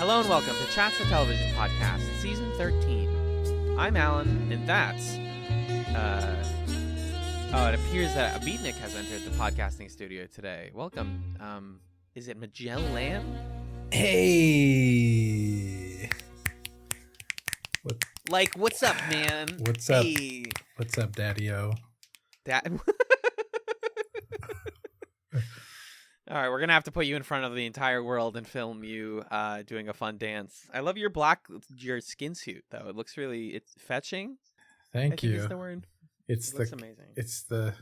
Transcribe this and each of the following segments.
Hello and welcome to Chatz, the television podcast, season 13. I'm Alan, and that's... it appears that a beatnik has entered the podcasting studio today. Welcome. Is it Magellan? Hey! What's up, man? What's up? Hey. What's up, Daddy-O? All right, we're going to have to put you in front of the entire world and film you doing a fun dance. I love your skin suit, though. It looks it's fetching. Thank you. Is the word. It looks amazing. It's the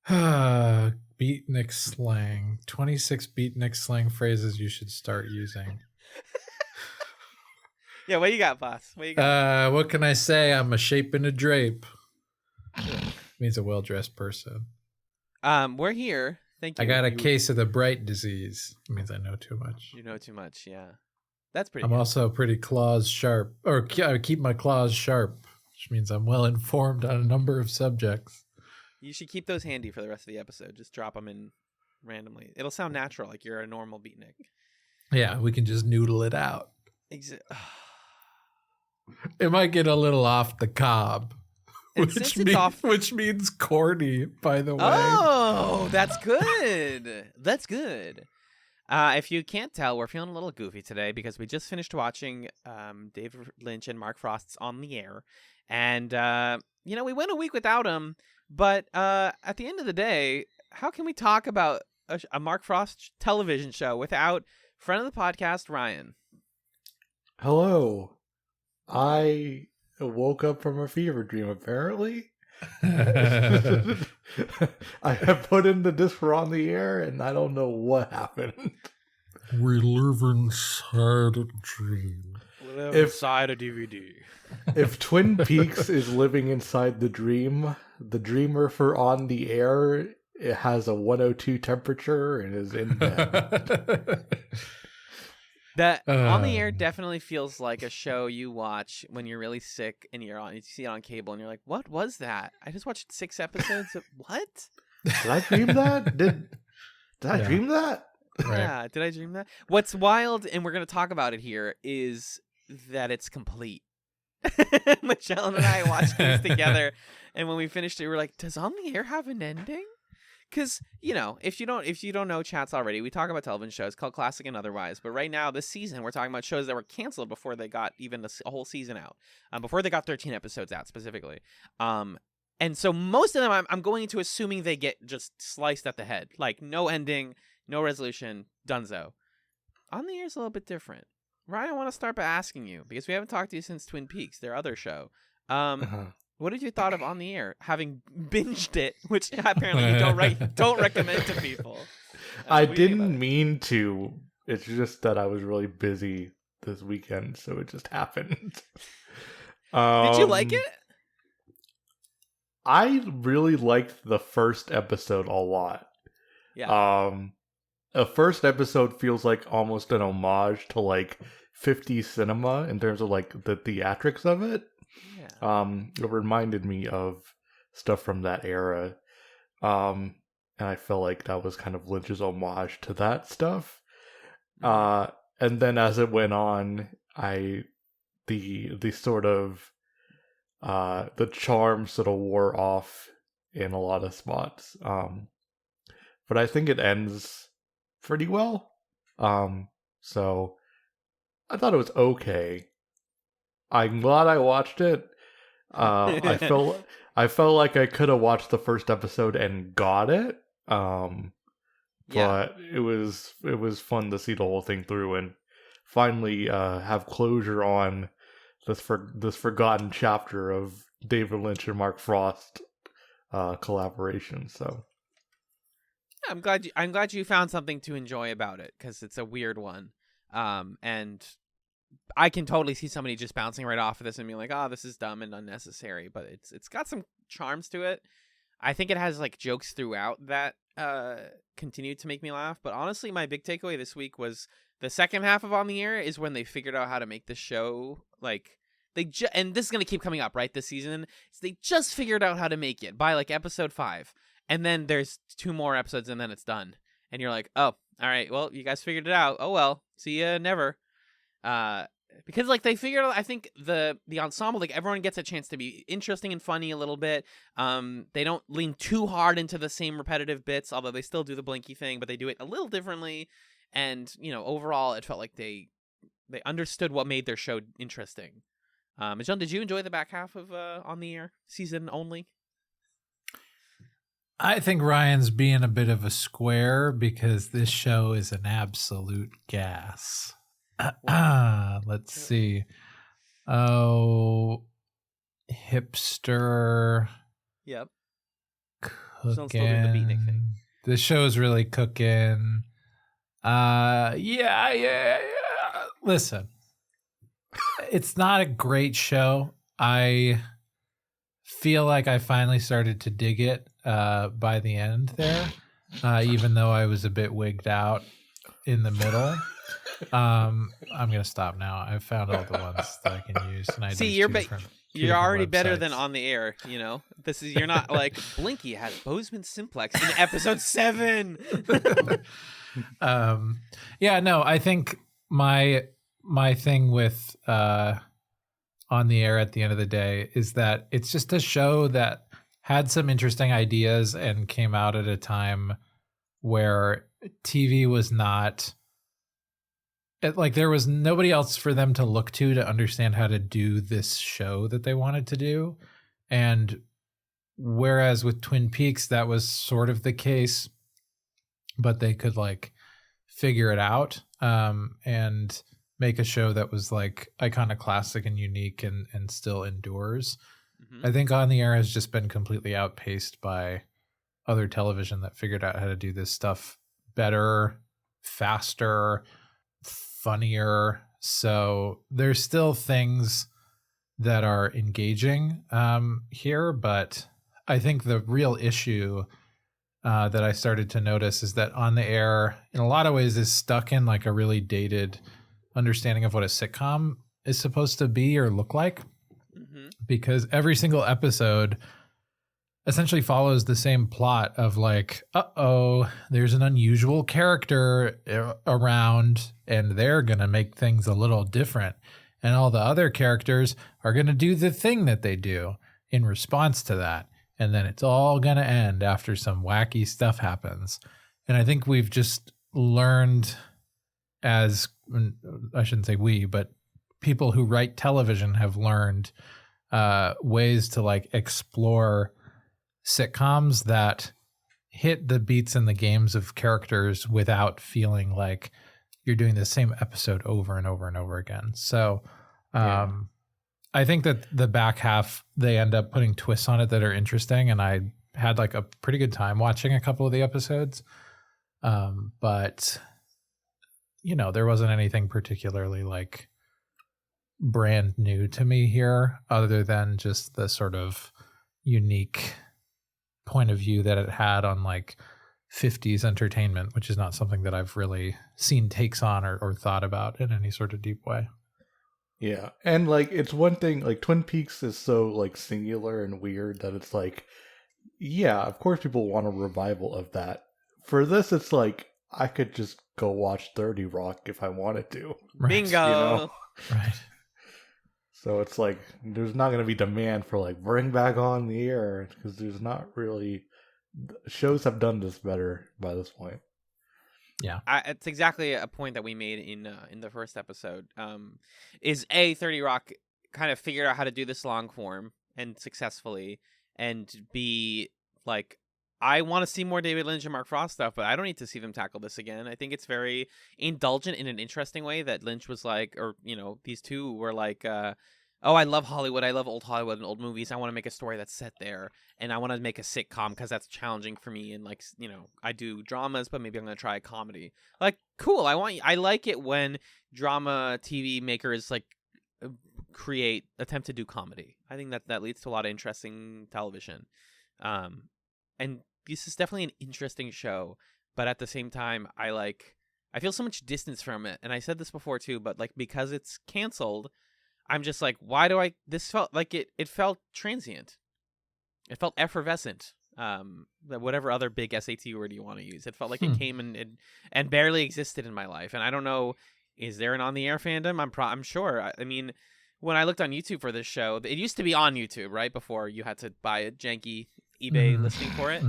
beatnik slang. 26 beatnik slang phrases you should start using. Yeah, what you got, boss? What you got? What can I say? I'm a shape in a drape. Means a well-dressed person. We're here. Thank you. I got a case of the bright disease. It means I know too much. You know too much, yeah. That's pretty I'm good. also pretty claws sharp. Or I keep my claws sharp, which means I'm well informed on a number of subjects. You should keep those handy for the rest of the episode. Just drop them in randomly. It'll sound natural, like you're a normal beatnik. Yeah, we can just noodle it out. It might get a little off the cob. Which means corny, by the way. Oh, that's good. That's good. If you can't tell, we're feeling a little goofy today because we just finished watching David Lynch and Mark Frost's On the Air. And, we went a week without him. But at the end of the day, how can we talk about a Mark Frost television show without friend of the podcast, Ryan? Hello. I woke up from a fever dream, apparently. I have put in the disc for On the Air, and I don't know what happened. We live inside a dream. Inside a DVD. If Twin Peaks is living inside the dream, the dreamer for On the Air, it has a 102 temperature and is in bed. That On the Air definitely feels like a show you watch when you're really sick and you see it on cable and you're like, what was that? I just watched 6 episodes of what? Did I dream that? Did I dream that? Right. Yeah, did I dream that? What's wild, and we're going to talk about it here, is that it's complete. Michelle and I watched these together, and when we finished it, we were like, does On the Air have an ending? Because, if you don't know Chatz already, we talk about television shows called Classic and Otherwise. But right now, this season, we're talking about shows that were canceled before they got even a whole season out. Before they got 13 episodes out, specifically. And so most of them, I'm going into assuming they get just sliced at the head. Like, no ending, no resolution, donezo. On the Air is a little bit different. Ryan, I want to start by asking you, because we haven't talked to you since Twin Peaks, their other show. What did you thought of On the Air, having binged it, which apparently you don't recommend to people? I didn't mean to. It's just that I was really busy this weekend, so it just happened. Did you like it? I really liked the first episode a lot. Yeah. The first episode feels like almost an homage to 50s cinema in terms of the theatrics of it. Yeah. It reminded me of stuff from that era. And I felt like that was kind of Lynch's homage to that stuff. And then as it went on, the sort of the charm sort of wore off in a lot of spots. But I think it ends pretty well. So I thought it was okay. I'm glad I watched it. I felt like I could have watched the first episode and got it. But it was fun to see the whole thing through and finally have closure on this forgotten chapter of David Lynch and Mark Frost collaboration. So I'm glad you found something to enjoy about it, because it's a weird one. And I can totally see somebody just bouncing right off of this and being like, "Oh, this is dumb and unnecessary." But it's got some charms to it. I think it has jokes throughout that continue to make me laugh. But honestly, my big takeaway this week was the second half of On the Air is when they figured out how to make the show and this is gonna keep coming up right this season. So they just figured out how to make it by episode 5, and then there's 2 more episodes and then it's done. And you're like, oh, All right. Well, you guys figured it out. Oh well. See ya never. Because like they figured out, I think the ensemble, like everyone gets a chance to be interesting and funny a little bit. They don't lean too hard into the same repetitive bits, although they still do the blinky thing, but they do it a little differently. And overall, it felt like they understood what made their show interesting. John, did you enjoy the back half of On the Air season only? I think Ryan's being a bit of a square because this show is an absolute gas. Let's see. Oh, hipster. Yep. Cooking. Still doing the beatnik thing. The show's really cooking. Yeah. Listen, it's not a great show. I feel like I finally started to dig it by the end there, even though I was a bit wigged out in the middle. I'm gonna stop now. I've found all the ones that I can use. And you're already better than On the Air. This is, you're not like Blinky had Bozeman Simplex in episode 7. Yeah, no, I think my thing with On the Air at the end of the day is that it's just a show that had some interesting ideas and came out at a time where TV was not there was nobody else for them to look to understand how to do this show that they wanted to do. And whereas with Twin Peaks, that was sort of the case, but they could figure it out and make a show that was iconoclastic and unique and still endures. Mm-hmm. I think On the Air has just been completely outpaced by other television that figured out how to do this stuff better, faster, funnier. So there's still things that are engaging here, but I think the real issue that I started to notice is that On the Air, in a lot of ways, is stuck in a really dated understanding of what a sitcom is supposed to be or look like, because every single episode essentially follows the same plot of there's an unusual character around and they're going to make things a little different. And all the other characters are going to do the thing that they do in response to that. And then it's all going to end after some wacky stuff happens. And I think we've just learned, as I shouldn't say we, but people who write television have learned ways to explore sitcoms that hit the beats and the games of characters without feeling like you're doing the same episode over and over and over again. So I think that the back half, they end up putting twists on it that are interesting, and I had a pretty good time watching a couple of the episodes. But there wasn't anything particularly brand new to me here, other than just the sort of unique point of view that it had on 50s entertainment, which is not something that I've really seen takes on or thought about in any sort of deep way. Yeah. And it's one thing, Twin Peaks is so singular and weird that it's yeah, of course people want a revival of that. For this, it's I could just go watch 30 Rock if I wanted to. Right. Bingo. Right. So it's there's not going to be demand for bring back On the Air, because there's not really, shows have done this better by this point. Yeah, it's exactly a point that we made in the first episode. Is 30 Rock kind of figured out how to do this long form and successfully, and B, I want to see more David Lynch and Mark Frost stuff, but I don't need to see them tackle this again. I think it's very indulgent in an interesting way that Lynch was these two were oh, I love Hollywood. I love old Hollywood and old movies. I want to make a story that's set there, and I want to make a sitcom because that's challenging for me. And I do dramas, but maybe I'm going to try a comedy. Cool. I like it when drama TV makers attempt to do comedy. I think that leads to a lot of interesting television. And this is definitely an interesting show, but at the same time, I feel so much distance from it. And I said this before too, but because it's canceled, I'm just why do this felt it felt transient. It felt effervescent. whatever other big SAT word you want to use. It felt like it came and barely existed in my life. And I don't know, is there an on the air fandom? I'm sure. I mean, when I looked on YouTube for this show, it used to be on YouTube, right? Before you had to buy a janky eBay listing for it.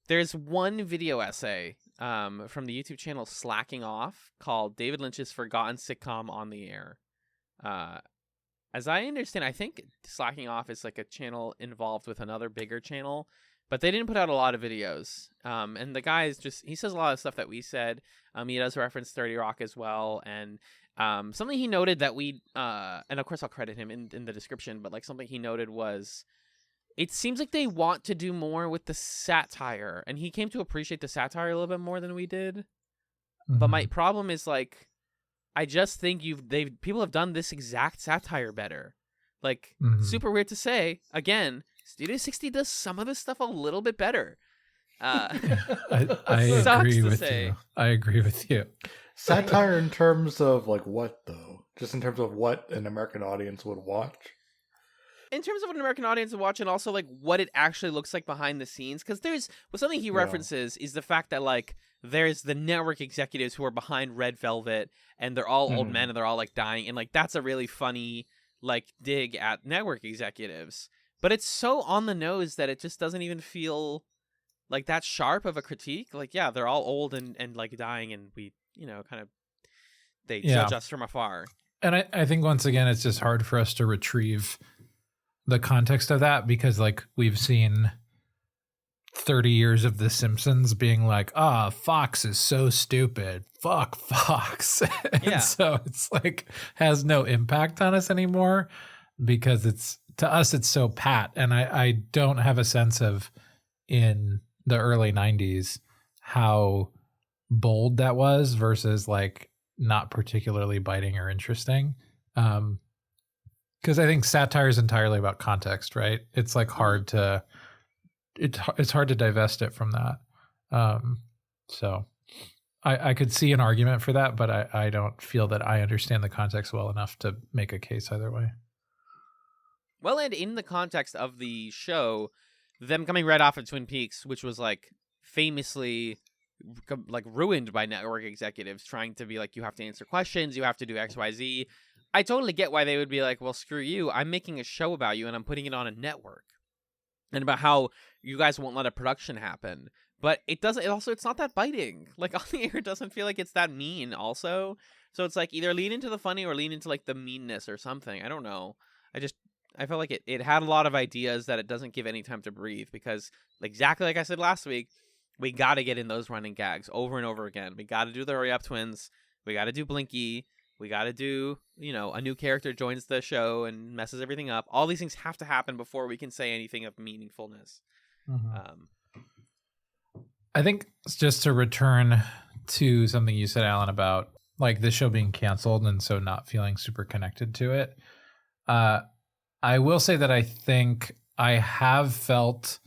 There's one video essay from the YouTube channel Slacking Off called David Lynch's Forgotten Sitcom on the Air. As I understand, I think Slacking Off is like a channel involved with another bigger channel, but they didn't put out a lot of videos. And the guy he says a lot of stuff that we said. He does reference 30 Rock as well. And something he noted that and of course I'll credit him in the description, but like something he noted was, it seems like they want to do more with the satire, and he came to appreciate the satire a little bit more than we did. But my problem is, like, I just think people have done this exact satire better. Like, super weird to say. Again, Studio 60 does some of this stuff a little bit better. I agree with you. I agree with you. Satire in terms of, like, what, though? Just in terms of what an American audience would watch? In terms of what an American audience would watch, and also like what it actually looks like behind the scenes, because something he references is the fact that like there's the network executives who are behind Red Velvet, and they're all old men and they're all like dying, and like that's a really funny like dig at network executives, but it's so on the nose that it just doesn't even feel like that sharp of a critique. Like, yeah, they're all old and like dying, and we kind of they judge us from afar. And I think once again it's just hard for us to retrieve the context of that, because like we've seen 30 years of The Simpsons being like, Fox is so stupid. Fuck Fox. And so it's like has no impact on us anymore, because to us it's so pat. And I don't have a sense of in the early 90s how bold that was versus like not particularly biting or interesting. Because I think satire is entirely about context, right? It's like it's hard to divest it from that. So I could see an argument for that, but I don't feel that I understand the context well enough to make a case either way. Well, and in the context of the show, them coming right off of Twin Peaks, which was like famously like ruined by network executives trying to be like, you have to answer questions, you have to do X, Y, Z. I totally get why they would be like, well, screw you. I'm making a show about you and I'm putting it on a network. And about how you guys won't let a production happen. But it's not that biting. Like, on the air doesn't feel like it's that mean also. So it's like either lean into the funny or lean into like the meanness or something. I don't know. I felt like it had a lot of ideas that it doesn't give any time to breathe, because exactly like I said last week, we got to get in those running gags over and over again. We got to do the Hurry Up Twins. We got to do Blinky. We got to do, a new character joins the show and messes everything up. All these things have to happen before we can say anything of meaningfulness. I think just to return to something you said, Alan, about like this show being canceled and so not feeling super connected to it. I will say that I think I have felt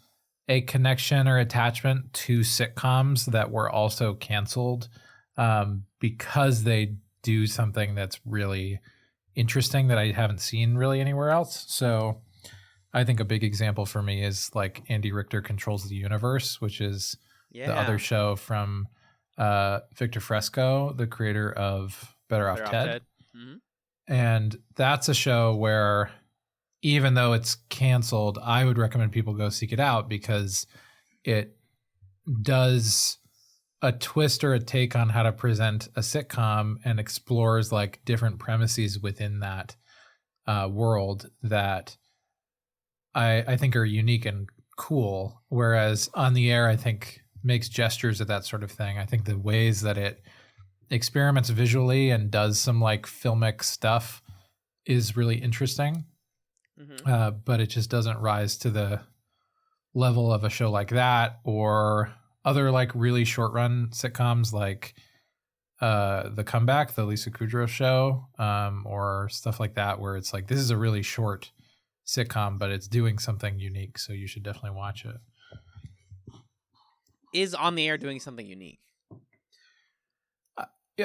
a connection or attachment to sitcoms that were also canceled because they do something that's really interesting that I haven't seen really anywhere else. So I think a big example for me is like Andy Richter Controls the Universe, which is the other show from Victor Fresco, the creator of Better Off Ted. And that's a show where even though it's canceled, I would recommend people go seek it out, because it does a twist or a take on how to present a sitcom and explores like different premises within that world that I think are unique and cool. Whereas On the Air, I think makes gestures at that sort of thing. I think the ways that it experiments visually and does some like filmic stuff is really interesting. But it just doesn't rise to the level of a show like that, or other like really short run sitcoms like The Comeback, the Lisa Kudrow show, or stuff like that, where it's like, this is a really short sitcom, but it's doing something unique. So you should definitely watch it. Is On the Air doing something unique?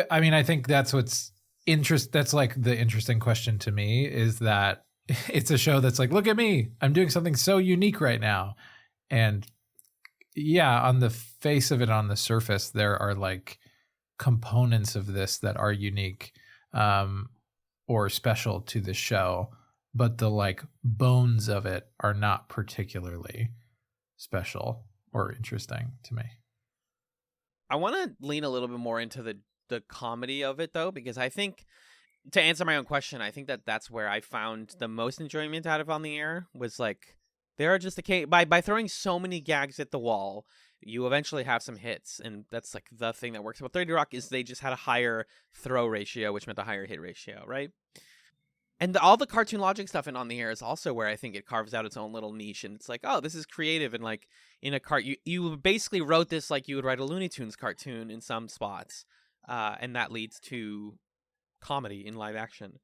I mean, I think that's that's like the interesting question to me, is that it's a show that's like, look at me, I'm doing something so unique right now. And yeah, on the face of it, on the surface, there are like components of this that are unique or special to the show, but the like bones of it are not particularly special or interesting to me. I want to lean a little bit more into the comedy of it, though, because I think, to answer my own question, I think that that's where I found the most enjoyment out of On the Air, was like, there are just by throwing so many gags at the wall, you eventually have some hits, and that's like the thing that works about 30 Rock is they just had a higher throw ratio, which meant a higher hit ratio, right? And all the cartoon logic stuff in On the Air is also where I think it carves out its own little niche, and it's like, oh, this is creative, and like in a you basically wrote this like you would write a Looney Tunes cartoon in some spots, and that leads to comedy in live action.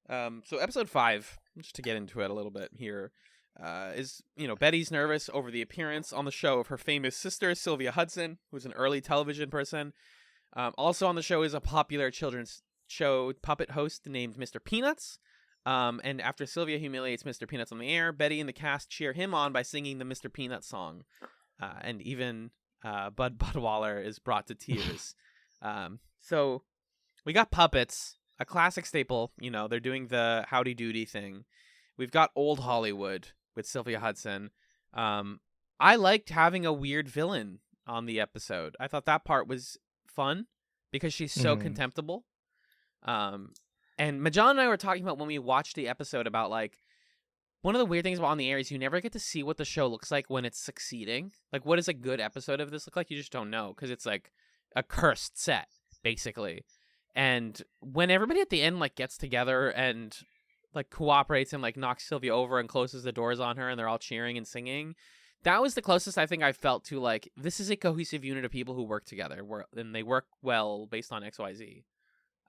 So episode 5, just to get into it a little bit here, is, Betty's nervous over the appearance on the show of her famous sister, Sylvia Hudson, who's an early television person. Also on the show is a popular children's show puppet host named Mr. Peanuts. And after Sylvia humiliates Mr. Peanuts on the air, Betty and the cast cheer him on by singing the Mr. Peanuts song. And even Bud Budwaller is brought to tears. So we got puppets, a classic staple. They're doing the howdy doody thing. We've got old Hollywood with Sylvia Hudson. I liked having a weird villain on the episode. I thought that part was fun because she's so contemptible. And Majan and I were talking about when we watched the episode about like, one of the weird things about On the Air is you never get to see what the show looks like when it's succeeding. Like, what does a good episode of this look like? You just don't know, because it's like a cursed set, basically. And when everybody at the end like gets together and like cooperates and like knocks Sylvia over and closes the doors on her and they're all cheering and singing, that was the closest I think I felt to like, this is a cohesive unit of people who work together, and they work well based on XYZ.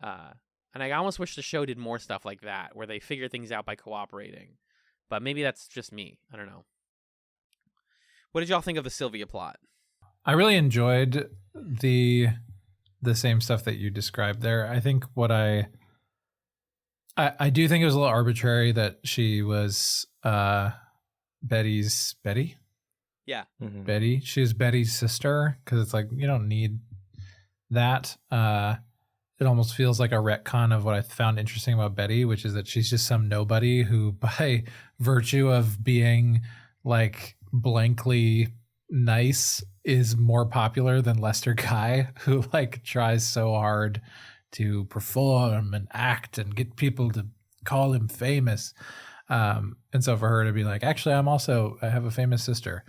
And I almost wish the show did more stuff like that, where they figure things out by cooperating. But maybe that's just me. I don't know. What did y'all think of the Sylvia plot? I really enjoyed the same stuff that you described there. I think what I do think it was a little arbitrary that she was Betty's Betty. Yeah. Mm-hmm. Betty. She was Betty's sister, because it's like, you don't need that. It almost feels like a retcon of what I found interesting about Betty, which is that she's just some nobody who, by virtue of being like blankly nice, is more popular than Lester Guy, who like tries so hard to perform and act and get people to call him famous. And so for her to be like, actually, I have a famous sister,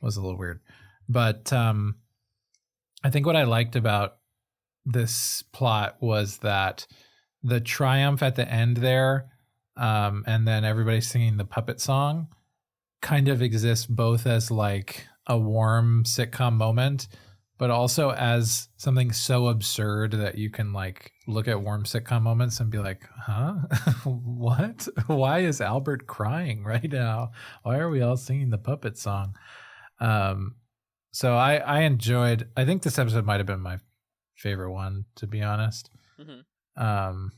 was a little weird. But I think what I liked about this plot was that the triumph at the end there, and then everybody singing the puppet song, kind of exists both as like a warm sitcom moment, but also as something so absurd that you can like look at warm sitcom moments and be like, huh? What? Why is Albert crying right now? Why are we all singing the puppet song? So I enjoyed, I think this episode might have been my favorite one, to be honest. I'm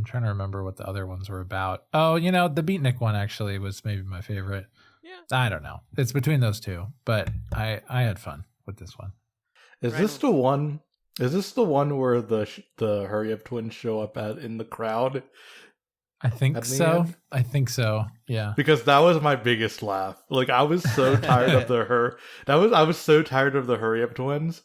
trying to remember what the other ones were about. Oh, the Beatnik one actually was maybe my favorite. Yeah, I don't know, it's between those two, but I had fun with this one. Is this the one where the Hurry Up twins show up in the crowd? I think so. I think so. Yeah. Because that was my biggest laugh. Like, I was so tired of I was so tired of the Hurry Up twins.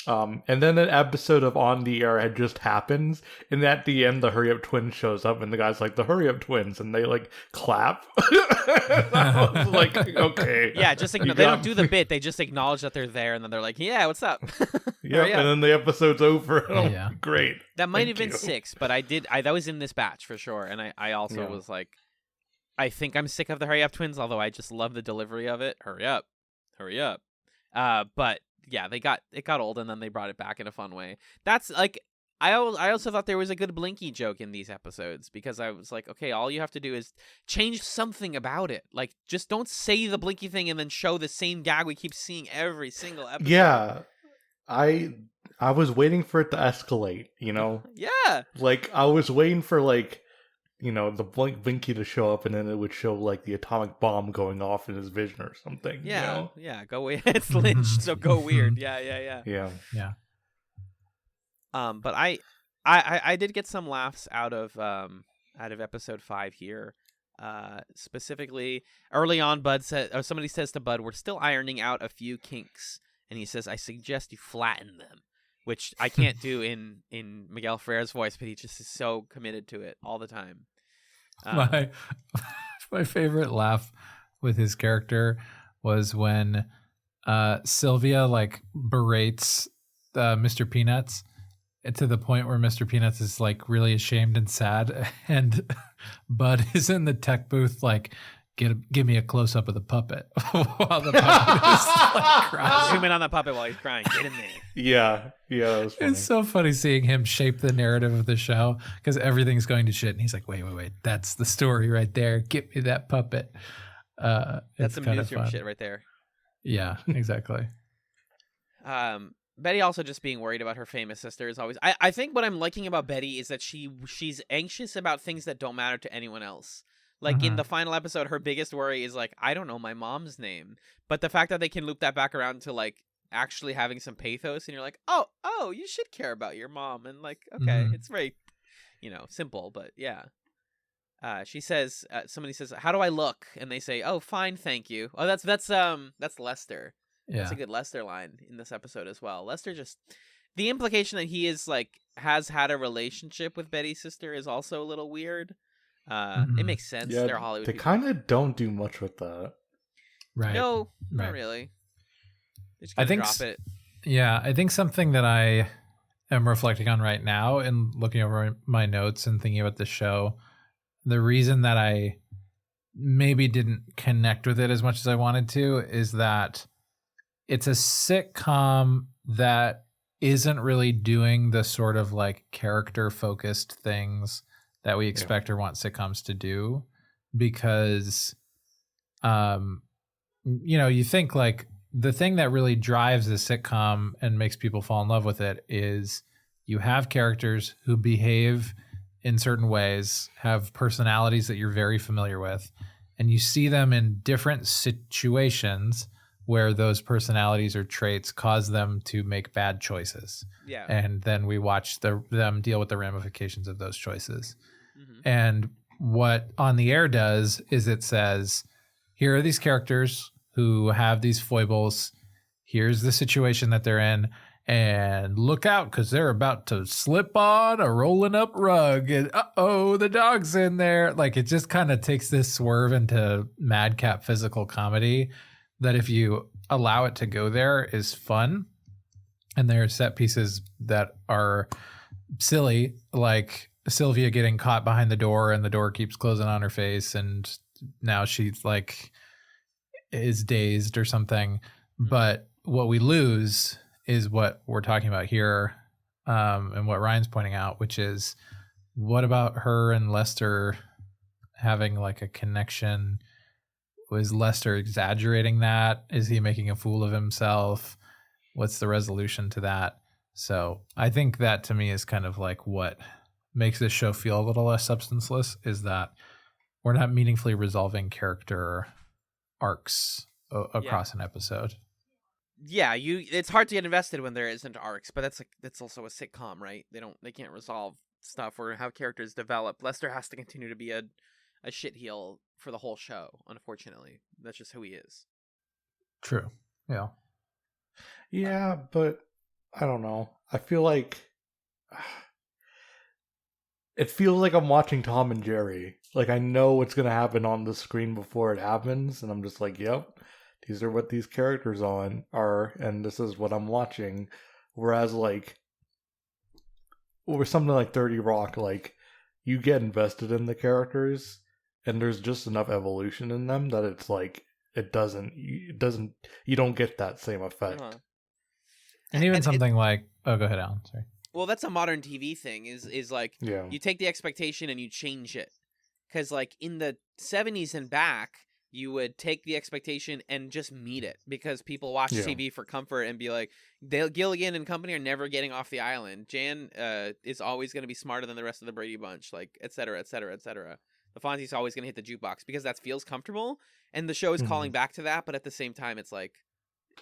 And then an episode of On the Air had just happened, and at the end the Hurry Up twins shows up, and the guy's like, the Hurry Up twins, and they like clap. I was like, okay. Yeah, just they don't do the bit, they just acknowledge that they're there, and then they're like, yeah, what's up? Yep, and then the episode's over. Yeah. Great. That might have been 6, but that was in this batch for sure, and I also was like, I think I'm sick of the Hurry Up twins, although I just love the delivery of it. Hurry up. But yeah, it got old, and then they brought it back in a fun way. That's like, I also thought there was a good Blinky joke in these episodes, because I was like, okay, all you have to do is change something about it. Like, just don't say the Blinky thing and then show the same gag we keep seeing every single episode. Yeah, I was waiting for it to escalate, Yeah. Like, I was waiting for like, the blinky to show up, and then it would show like the atomic bomb going off in his vision or something. Yeah, yeah, go weird. It's Lynch, so go weird. Yeah. Yeah. But I did get some laughs out of episode 5 here. Specifically, early on, somebody says to Bud, "We're still ironing out a few kinks," and he says, "I suggest you flatten them," which I can't do in Miguel Ferrer's voice, but he just is so committed to it all the time. My favorite laugh with his character was when Sylvia like berates Mr. Peanuts to the point where Mr. Peanuts is like really ashamed and sad, and Bud is in the tech booth like, give me a close up of the puppet while the puppet is like crying. Zoom in on the puppet while he's crying. Get in there. Yeah, that was funny. It's so funny seeing him shape the narrative of the show because everything's going to shit, and he's like, wait, that's the story right there. Get me that puppet. That's some newsroom shit right there. Yeah, exactly. Betty also just being worried about her famous sister is always. I think what I'm liking about Betty is that she's anxious about things that don't matter to anyone else. Like in the final episode, her biggest worry is like, I don't know my mom's name. But the fact that they can loop that back around to like actually having some pathos, and you're like, oh, you should care about your mom, and like, okay, it's very, simple, but yeah. She says, somebody says, "How do I look?" And they say, "Oh, fine, thank you." Oh, that's Lester. Yeah. That's a good Lester line in this episode as well. Lester just, the implication that he is like has had a relationship with Betty's sister is also a little weird. It makes sense. Yeah, they're Hollywood. They kind of don't do much with that. Right. No, right. not really. They just I think drop it. Yeah, I think something that I am reflecting on right now and looking over my notes and thinking about the show, the reason that I maybe didn't connect with it as much as I wanted to is that it's a sitcom that isn't really doing the sort of like character focused things that we expect or want sitcoms to do, because you think like the thing that really drives a sitcom and makes people fall in love with it is you have characters who behave in certain ways, have personalities that you're very familiar with, and you see them in different situations where those personalities or traits cause them to make bad choices. Yeah. And then we watch them deal with the ramifications of those choices. Mm-hmm. And what On the Air does is it says, here are these characters who have these foibles. Here's the situation that they're in. And look out, because they're about to slip on a rolling up rug. And the dog's in there. Like, it just kind of takes this swerve into madcap physical comedy that if you allow it to go there is fun. And there are set pieces that are silly, like Sylvia getting caught behind the door and the door keeps closing on her face. And now she's like is dazed or something. But what we lose is what we're talking about here, and what Ryan's pointing out, which is what about her and Lester having like a connection? Was Lester exaggerating that? Is he making a fool of himself? What's the resolution to that? So I think that to me is kind of like what makes this show feel a little less substanceless, is that we're not meaningfully resolving character arcs across an episode. Yeah, it's hard to get invested when there isn't arcs, but that's also a sitcom, right? They can't resolve stuff or how characters develop. Lester has to continue to be a shitheel for the whole show, unfortunately. That's just who he is. True. Yeah. Yeah, but I don't know. I feel like it feels like I'm watching Tom and Jerry. Like, I know what's going to happen on the screen before it happens, and I'm just like, yep, these are what these characters are, and this is what I'm watching. Whereas, like, over something like 30 Rock, like, you get invested in the characters, and there's just enough evolution in them that it's like, you don't get that same effect. Uh-huh. And even something like, go ahead, Alan. Sorry. Well, that's a modern TV thing, is like, Yeah. you take the expectation and you change it. Because, like, in the 70s and back, you would take the expectation and just meet it, because people watch Yeah. TV for comfort and be like, Gilligan and company are never getting off the island. Jan is always going to be smarter than the rest of the Brady Bunch, like, et cetera, et cetera, et cetera. The Fonzie's always going to hit the jukebox because that feels comfortable, and the show is calling back to that. But at the same time, it's like,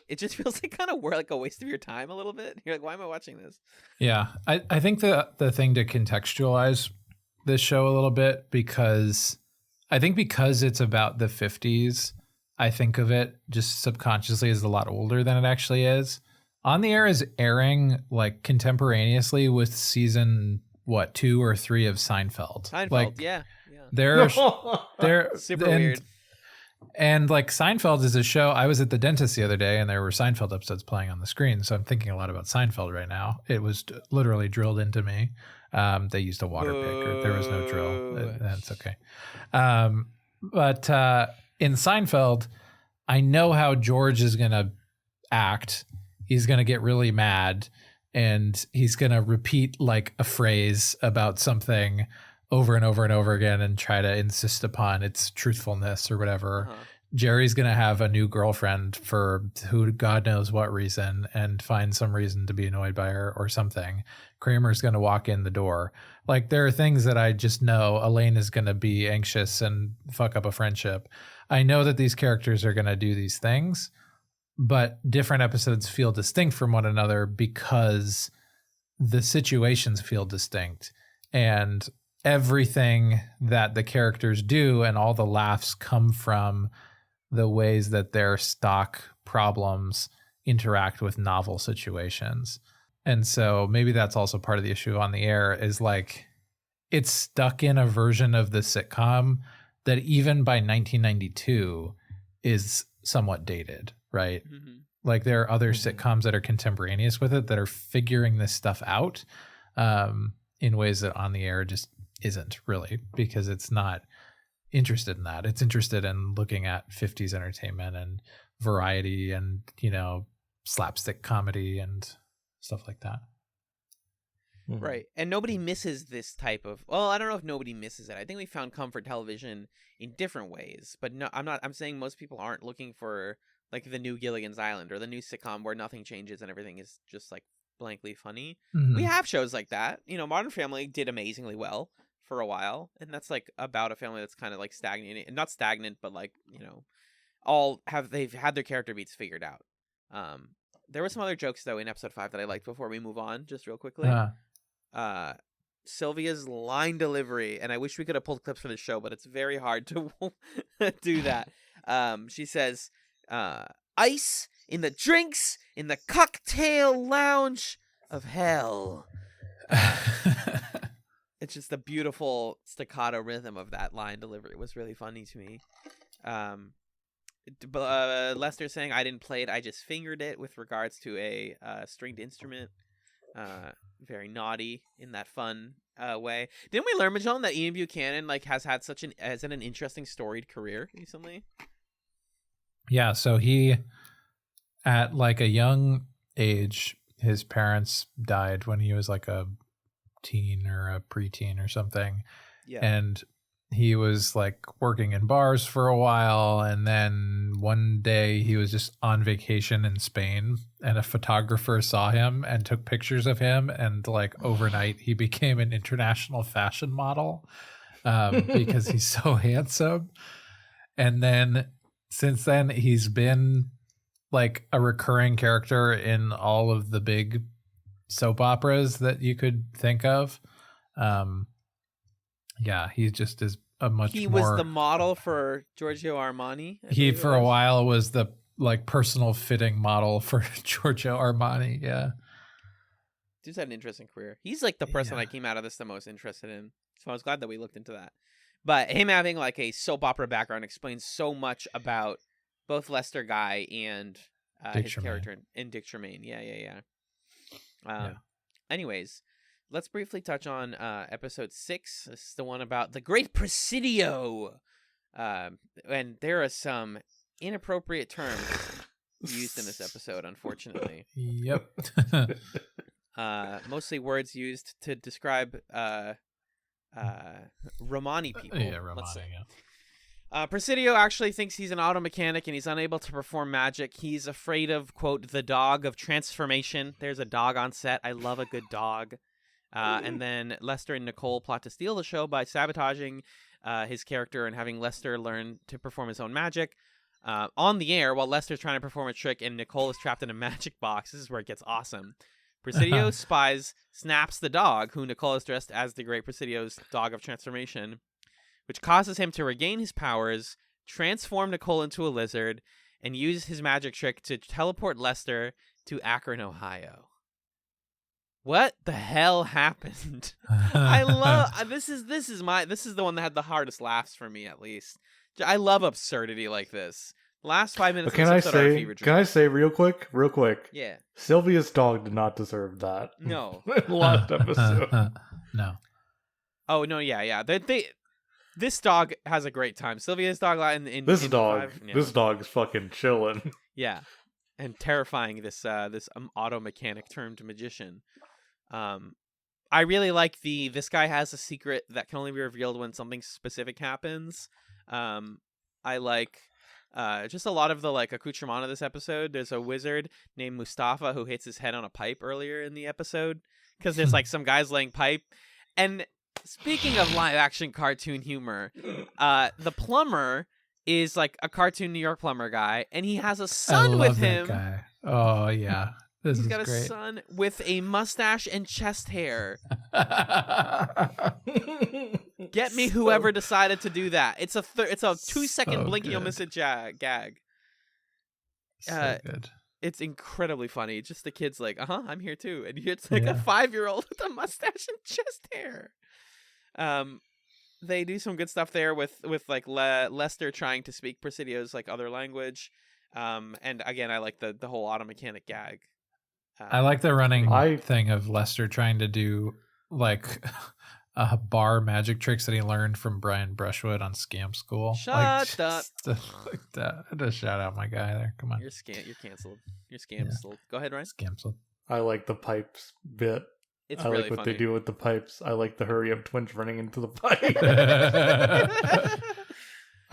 it just feels like kind of like a waste of your time a little bit. You're like, why am I watching this? Yeah, I think the thing to contextualize this show a little bit, because it's about the 50s, I think of it just subconsciously as a lot older than it actually is. On the Air is airing like contemporaneously with season 2 or 3 of Seinfeld. Like, yeah. They're Super weird. And like Seinfeld is a show. I was at the dentist the other day and there were Seinfeld episodes playing on the screen. So I'm thinking a lot about Seinfeld right now. It was literally drilled into me. They used a water picker. There was no drill. That's okay. But in Seinfeld, I know how George is going to act. He's going to get really mad and he's going to repeat like a phrase about something over and over and over again and try to insist upon its truthfulness or whatever. Jerry's going to have a new girlfriend for who God knows what reason and find some reason to be annoyed by her or something. Kramer's going to walk in the door. Like, there are things that I just know. Elaine is going to be anxious and fuck up a friendship. I know that these characters are going to do these things, but different episodes feel distinct from one another because the situations feel distinct. And everything that the characters do and all the laughs come from the ways that their stock problems interact with novel situations. And so maybe that's also part of the issue on the Air, is like it's stuck in a version of the sitcom that even by 1992 is somewhat dated, right? Like there are other sitcoms that are contemporaneous with it that are figuring this stuff out in ways that On the Air just isn't really, because it's not interested in that. It's interested in looking at 50s entertainment and variety and, slapstick comedy and stuff like that. Right. And nobody misses this type of, well, I don't know if nobody misses it. I think we found comfort television in different ways, but no, I'm saying most people aren't looking for like the new Gilligan's Island or the new sitcom where nothing changes and everything is just like blankly funny. We have shows like that. Modern Family did amazingly well for a while, and that's like about a family that's kind of like stagnant, and not stagnant, but like they've had their character beats figured out. There were some other jokes though in episode 5 that I liked before we move on, just real quickly. Sylvia's line delivery, and I wish we could have pulled clips for the show, but it's very hard to do that. She says, ice in the drinks in the cocktail lounge of hell. It's just the beautiful staccato rhythm of that line delivery was really funny to me. Lester saying, I didn't play it, I just fingered it, with regards to a stringed instrument. Very naughty in that fun way. Didn't we learn, Magellan, that Ian Buchanan has had an interesting storied career recently? Yeah, so he, at like a young age, his parents died when he was like a teen or a preteen or something. Yeah. And he was like working in bars for a while, and then one day he was just on vacation in Spain and a photographer saw him and took pictures of him, and like overnight he became an international fashion model because he's so handsome. And then since then he's been like a recurring character in all of the big soap operas that you could think of. Yeah, he just is a much more... He was the model for Giorgio Armani. He, for a while, was the like personal fitting model for Giorgio Armani, yeah. Dude's had an interesting career. He's like the person I came out of this the most interested in. So I was glad that we looked into that. But him having like a soap opera background explains so much about both Lester Guy and his character in Dick Tremaine. Yeah. Anyways, let's briefly touch on episode 6. This is the one about the Great Presidio. And there are some inappropriate terms used in this episode, unfortunately. Yep. Mostly words used to describe Romani people. Yeah, Romani, Presidio actually thinks he's an auto mechanic and he's unable to perform magic. He's afraid of, quote, the dog of transformation. There's a dog on set. I love a good dog. And then Lester and Nicole plot to steal the show by sabotaging his character and having Lester learn to perform his own magic. On the air, while Lester's trying to perform a trick and Nicole is trapped in a magic box. This is where it gets awesome. Presidio spies Snaps the dog, who Nicole is dressed as the great Presidio's dog of transformation, which causes him to regain his powers, transform Nicole into a lizard, and use his magic trick to teleport Lester to Akron, Ohio. What the hell happened? I love this is the one that had the hardest laughs for me, at least. I love absurdity like this. Last 5 minutes. Can I say real quick? Yeah. Sylvia's dog did not deserve that. No. Last episode. No. Oh no, yeah. This dog has a great time. Sylvia's dog This dog is fucking chilling. Yeah, and terrifying. This auto mechanic turned magician. I really like this guy has a secret that can only be revealed when something specific happens. I like just a lot of the accoutrement of this episode. There's a wizard named Mustafa who hits his head on a pipe earlier in the episode because there's some guys laying pipe. And speaking of live action cartoon humor, the plumber is a cartoon New York plumber guy, and he has a son with him. That guy. Oh yeah. He's got a son with a mustache and chest hair. Get me whoever decided to do that. It's a 2-second blink and you'll miss a gag. So good. It's incredibly funny. Just the kid's I'm here too, and it's a 5-year-old with a mustache and chest hair. They do some good stuff there with Lester trying to speak Presidio's other language. And again, I like the whole auto mechanic gag. I like the running thing of Lester trying to do bar magic tricks that he learned from Brian Brushwood on Scam School. Shut up. Like that. I just shout out my guy there. Come on. You're canceled. You're canceled. Go ahead, Ryan. Canceled. I like the pipes bit. It's I really like what funny. they do with the pipes. I like the hurry up twins running into the pipe.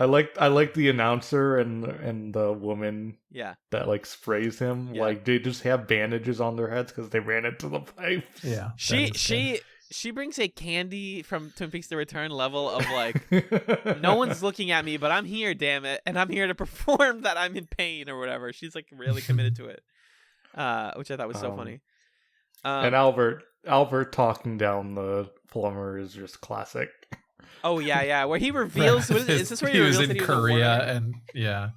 I like the announcer and the woman that sprays him. Yeah. They just have bandages on their heads because they ran into the pipes. Yeah. She brings a Candy from Twin Peaks: The Return level of no one's looking at me, but I'm here, damn it, and I'm here to perform that I'm in pain or whatever. She's really committed to it, which I thought was so funny. And Albert talking down the plumber is just classic. Oh yeah, where he reveals. Is this where he reveals was in that he was Korea a and it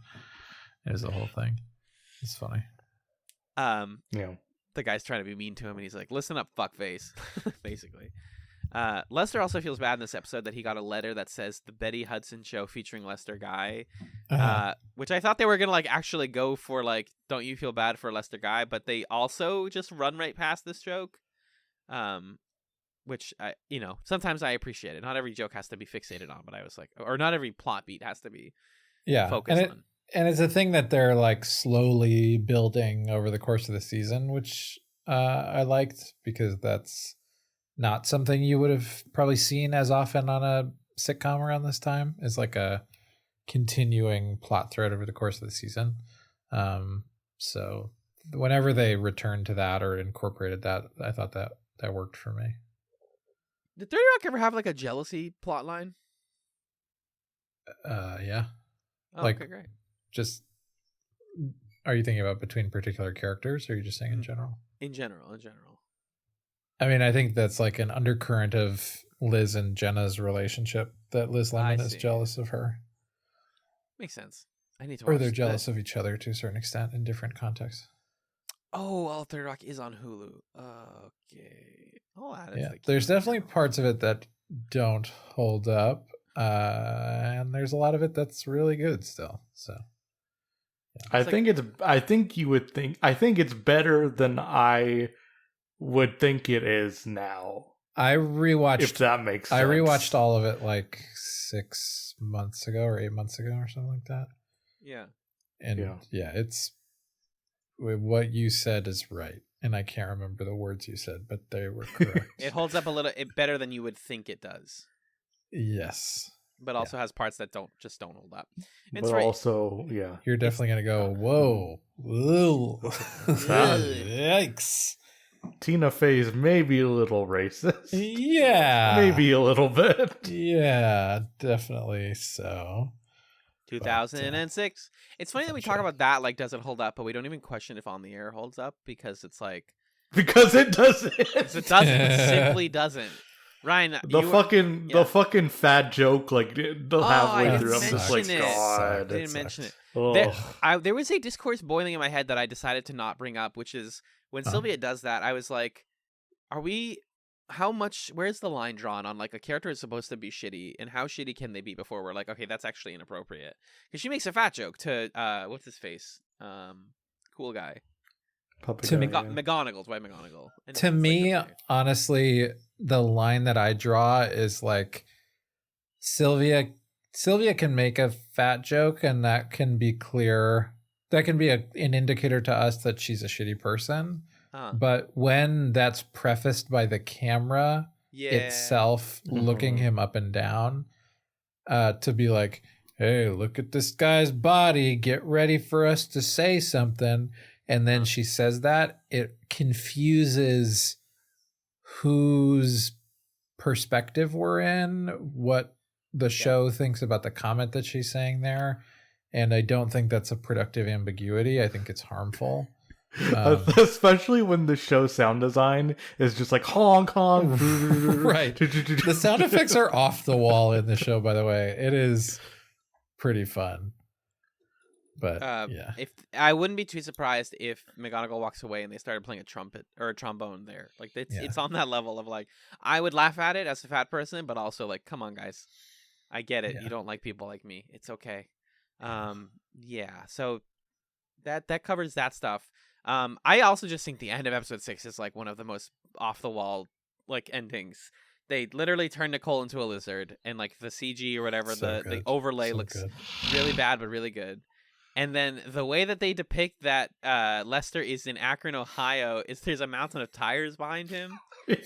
was the whole thing. It's funny. Yeah. The guy's trying to be mean to him, and he's like, "Listen up, fuckface," basically. Lester also feels bad in this episode that he got a letter that says "The Betty Hudson Show" featuring Lester Guy, which I thought they were gonna actually go for "Don't you feel bad for Lester Guy," but they also just run right past this joke. Which sometimes I appreciate it. Not every joke has to be fixated on, but I was or not every plot beat has to be focused on. And it's a thing that they're slowly building over the course of the season, which I liked because that's not something you would have probably seen as often on a sitcom around this time. It's a continuing plot thread over the course of the season. So whenever they returned to that or incorporated that, I thought that worked for me. Did 30 Rock ever have a jealousy plot line? Yeah. Oh, okay, great. Just, are you thinking about between particular characters, or are you just saying in general? In general. I mean, I think that's an undercurrent of Liz and Jenna's relationship, that Liz Lemon is jealous of her. Makes sense. I need to Or they're jealous of each other to a certain extent in different contexts. Oh, well, 30 Rock is on Hulu. Okay. I'll add it to the there's definitely parts of it that don't hold up. And there's a lot of it that's really good still. So I think it's better than I would think it is now. I rewatched, if that makes sense. I rewatched all of it 6 months ago or 8 months ago or something like that. Yeah. And it's what you said is right. And I can't remember the words you said, but they were correct. It holds up a little better than you would think it does. Yes. but also has parts that don't hold up. It's But right. also, yeah. You're definitely gonna go, whoa, whoa, yikes. Tina Fey's maybe a little racist. Yeah, Maybe a little bit. Yeah, definitely so. 2006. It's funny that we talk about that, like, does it hold up, but we don't even question if On the Air holds up, because it's like, Because it doesn't. it doesn't. It simply doesn't. Ryan, the fucking fat joke, like the halfway I through, I'm didn't just like, mention it. God. I didn't mention it. Ugh. There was a discourse boiling in my head that I decided to not bring up, which is when Sylvia does that, I was like, where's the line drawn on, like, a character is supposed to be shitty, and how shitty can they be before we're like, okay, that's actually inappropriate? Because she makes a fat joke to, what's his face? Cool guy. To me, McGonagall, Dwight McGonagall. And to me, like, okay. honestly, the line that I draw is like, Sylvia can make a fat joke, and that can be clear. That can be an indicator to us that she's a shitty person. But when that's prefaced by the camera itself looking him up and down, to be like, hey, look at this guy's body, get ready for us to say something. And then she says that, it confuses whose perspective we're in, what the show thinks about the comment that she's saying there. And I don't think that's a productive ambiguity. I think it's harmful. Especially when the show sound design is just like honk honk. Right. The sound effects are off the wall in the show, by the way. It is pretty fun. But yeah, if I wouldn't be too surprised if McGonagall walks away and they started playing a trumpet or a trombone there. Like, it's on that level of, like, I would laugh at it as a fat person, but also, like, come on, guys, I get it. You don't like people like me. It's okay. So that covers that stuff. I also just think the end of episode 6 is, like, one of the most off the wall, like, endings. They literally turn Nicole into a lizard, and, like, the CG or whatever, the overlay looks really bad but really good. And then the way that they depict that Lester is in Akron, Ohio, is there's a mountain of tires behind him.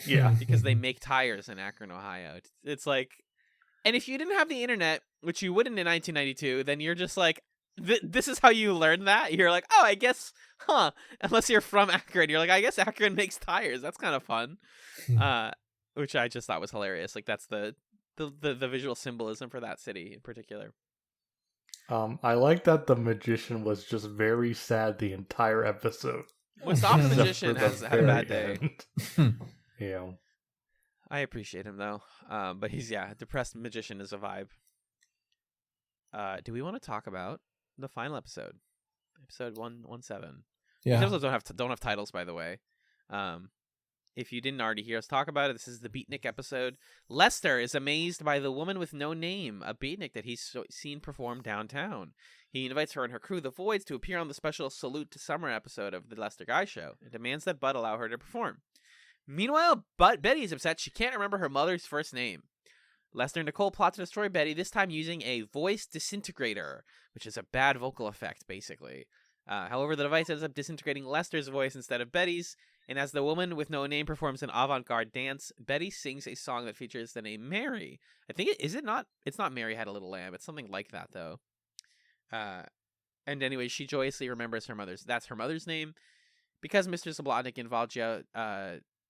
Yeah, because they make tires in Akron, Ohio. It's like, and if you didn't have the internet, which you wouldn't in 1992, then you're just like, this is how you learn that? You're like, oh, I guess, unless you're from Akron, you're like, I guess Akron makes tires. That's kind of fun. Which I just thought was hilarious. Like, that's the visual symbolism for that city in particular. I like that the magician was just very sad the entire episode. Mustafa the magician has had a bad day. Yeah. I appreciate him, though. But he's, depressed magician is a vibe. Do we want to talk about the final episode? Episode 117. Yeah. These episodes don't have titles, by the way. If you didn't already hear us talk about it, this is the Beatnik episode. Lester is amazed by the woman with no name, a beatnik that he's seen perform downtown. He invites her and her crew, the Voids, to appear on the special Salute to Summer episode of The Lester Guy Show and demands that Bud allow her to perform. Meanwhile, Betty is upset she can't remember her mother's first name. Lester and Nicole plot to destroy Betty, this time using a voice disintegrator, which is a bad vocal effect, basically. However, the device ends up disintegrating Lester's voice instead of Betty's, and as the woman with no name performs an avant-garde dance, Betty sings a song that features the name Mary. I think it's not Mary Had a Little Lamb. It's something like that, though. And anyway, she joyously remembers her mother's name. Because Mr. Zablotnik and Valja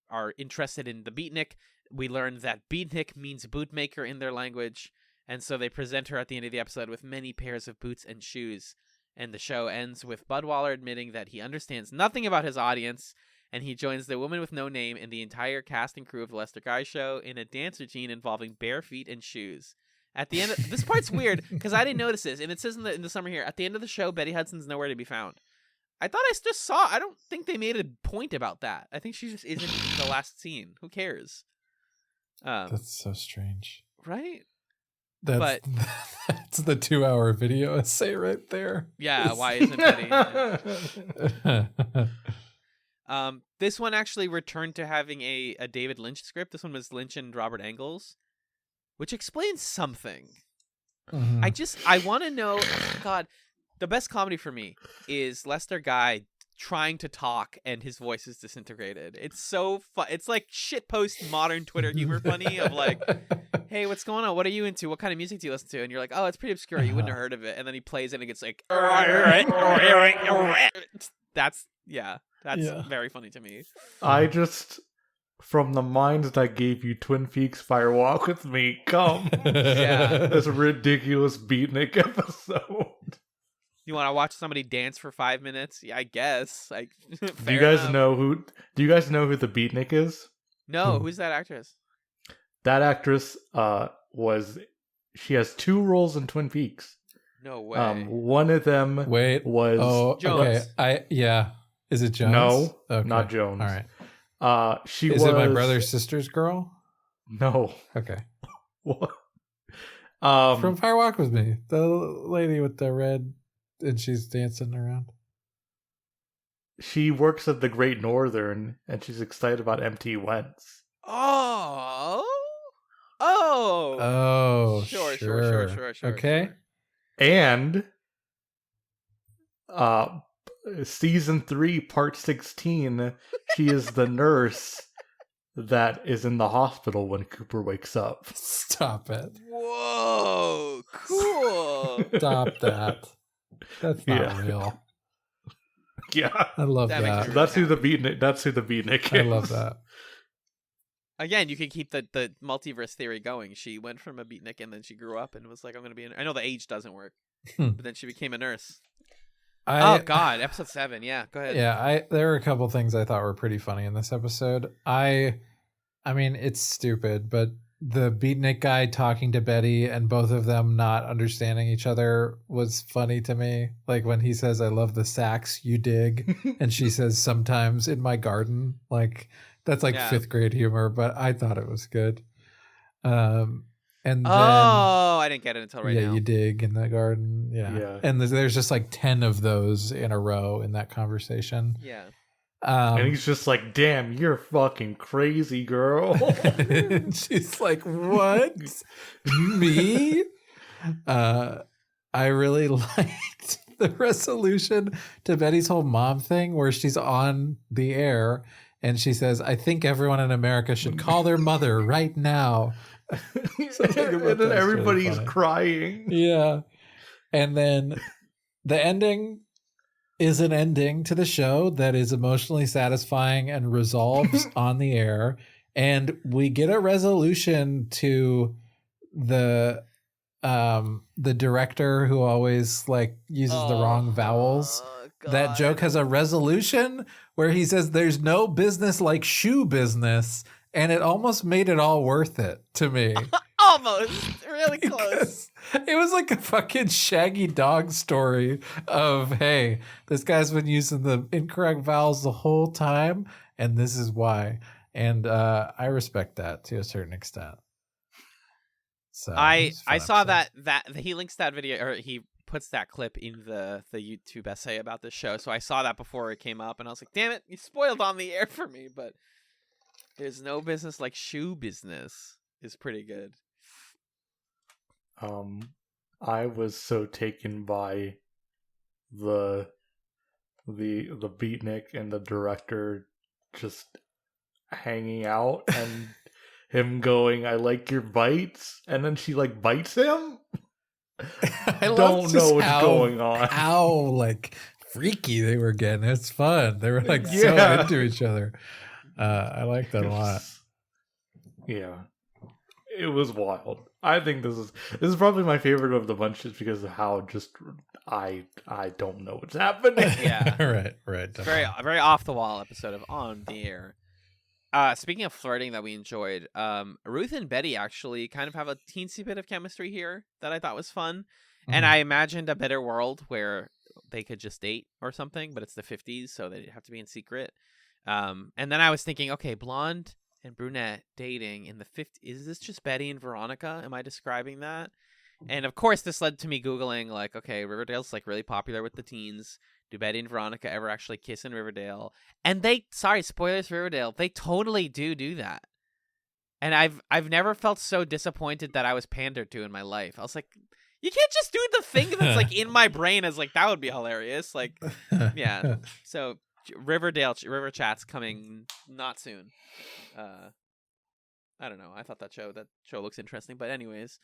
are interested in the beatnik, we learn that beatnik means bootmaker in their language, and so they present her at the end of the episode with many pairs of boots and shoes. And the show ends with Budwaller admitting that he understands nothing about his audience, and he joins the woman with no name and the entire cast and crew of the Lester Guy Show in a dance routine involving bare feet and shoes. At the end of this part's weird because I didn't notice this, and it says in the summer here, at the end of the show, Betty Hudson's nowhere to be found. I thought I just saw. I don't think they made a point about that. I think she just isn't in the last scene. Who cares? That's so strange, right? That's the 2-hour video essay right there. Yeah, why isn't Betty? This one actually returned to having a David Lynch script. This one was Lynch and Robert Engels, which explains something. Mm-hmm. I want to know. God, the best comedy for me is Lester Guy trying to talk and his voice is disintegrated. It's so fun. It's like shitpost modern Twitter humor funny of like hey, what's going on? What are you into? What kind of music do you listen to? And you're like, oh, it's pretty obscure. You wouldn't have heard of it. And then he plays it and it gets like, that's very funny to me. I just, from the mind that gave you Twin Peaks Fire Walk With Me, come. Yeah. This ridiculous beatnik episode. You want to watch somebody dance for 5 minutes? Yeah, I guess. Like, Do you guys know who the beatnik is? No, who's that actress? That actress she has 2 roles in Twin Peaks. No way. One of them was Jones. Okay. Is it Jones? No, okay. not Jones. All right. Is it my brother's sister's girl? No. Okay. What? From Fire Walk With Me, the lady with the red, and she's dancing around. She works at the Great Northern, and she's excited about MT Wentz. Oh. Sure. Okay. Sure. And season 3, part 16, she is the nurse that is in the hospital when Cooper wakes up. Stop it. Whoa, cool. Stop that. That's not real. Yeah. I love That that. makes That's who the beatnik is. I love that. Again, you can keep the multiverse theory going. She went from a beatnik and then she grew up and was like, I'm going to be I know the age doesn't work, but then she became a nurse. Oh God, episode 7. Yeah, go ahead. Yeah, there were a couple things I thought were pretty funny in this episode. I mean, it's stupid, but the beatnik guy talking to Betty and both of them not understanding each other was funny to me. Like when he says, I love the sax you dig, and she says, sometimes in my garden. Like that's like 5th grade humor, but I thought it was good. And then, I didn't get it until right now. Yeah, you dig in the garden. Yeah. And there's just like 10 of those in a row in that conversation. Yeah. And he's just like, damn, you're fucking crazy, girl. She's like, what? Me? I really liked the resolution to Betty's whole mom thing where she's on the air and she says, I think everyone in America should call their mother right now. And then everybody's really crying. Yeah. And then the ending is an ending to the show that is emotionally satisfying and resolves on the air. And we get a resolution to the director who always like uses the wrong vowels. God. That joke has a resolution where he says there's no business like shoe business. And it almost made it all worth it to me. Almost. Really close. It was like a fucking Shaggy Dog story of, hey, this guy's been using the incorrect vowels the whole time, and this is why. And I respect that to a certain extent. So I saw that he links that video, or he puts that clip in the YouTube essay about this show. So I saw that before it came up, and I was like, damn it, you spoiled on the air for me, but there's no business like shoe business is pretty good. I was so taken by the beatnik and the director just hanging out and him going, I like your bites, and then she like bites him. I don't know what's going on. How like freaky they were getting. It's fun. They were like so into each other. I like that a lot. Yeah, it was wild. I think this is probably my favorite of the bunch, just because of how just I don't know what's happening. Yeah, right. Very very off the wall episode of On the Air. Speaking of flirting that we enjoyed, Ruth and Betty actually kind of have a teensy bit of chemistry here that I thought was fun, and I imagined a better world where they could just date or something, but it's the 50s, so they'd have to be in secret. And then I was thinking, okay, blonde and brunette dating in the 50s. Is this just Betty and Veronica? Am I describing that? And of course, this led to me Googling, like, okay, Riverdale's like really popular with the teens. Do Betty and Veronica ever actually kiss in Riverdale? And sorry, spoilers for Riverdale, they totally do that. And I've never felt so disappointed that I was pandered to in my life. I was like, you can't just do the thing that's like in my brain as like, that would be hilarious. Like, yeah. So River Chats coming not soon. I don't know. I thought that show looks interesting. But anyways,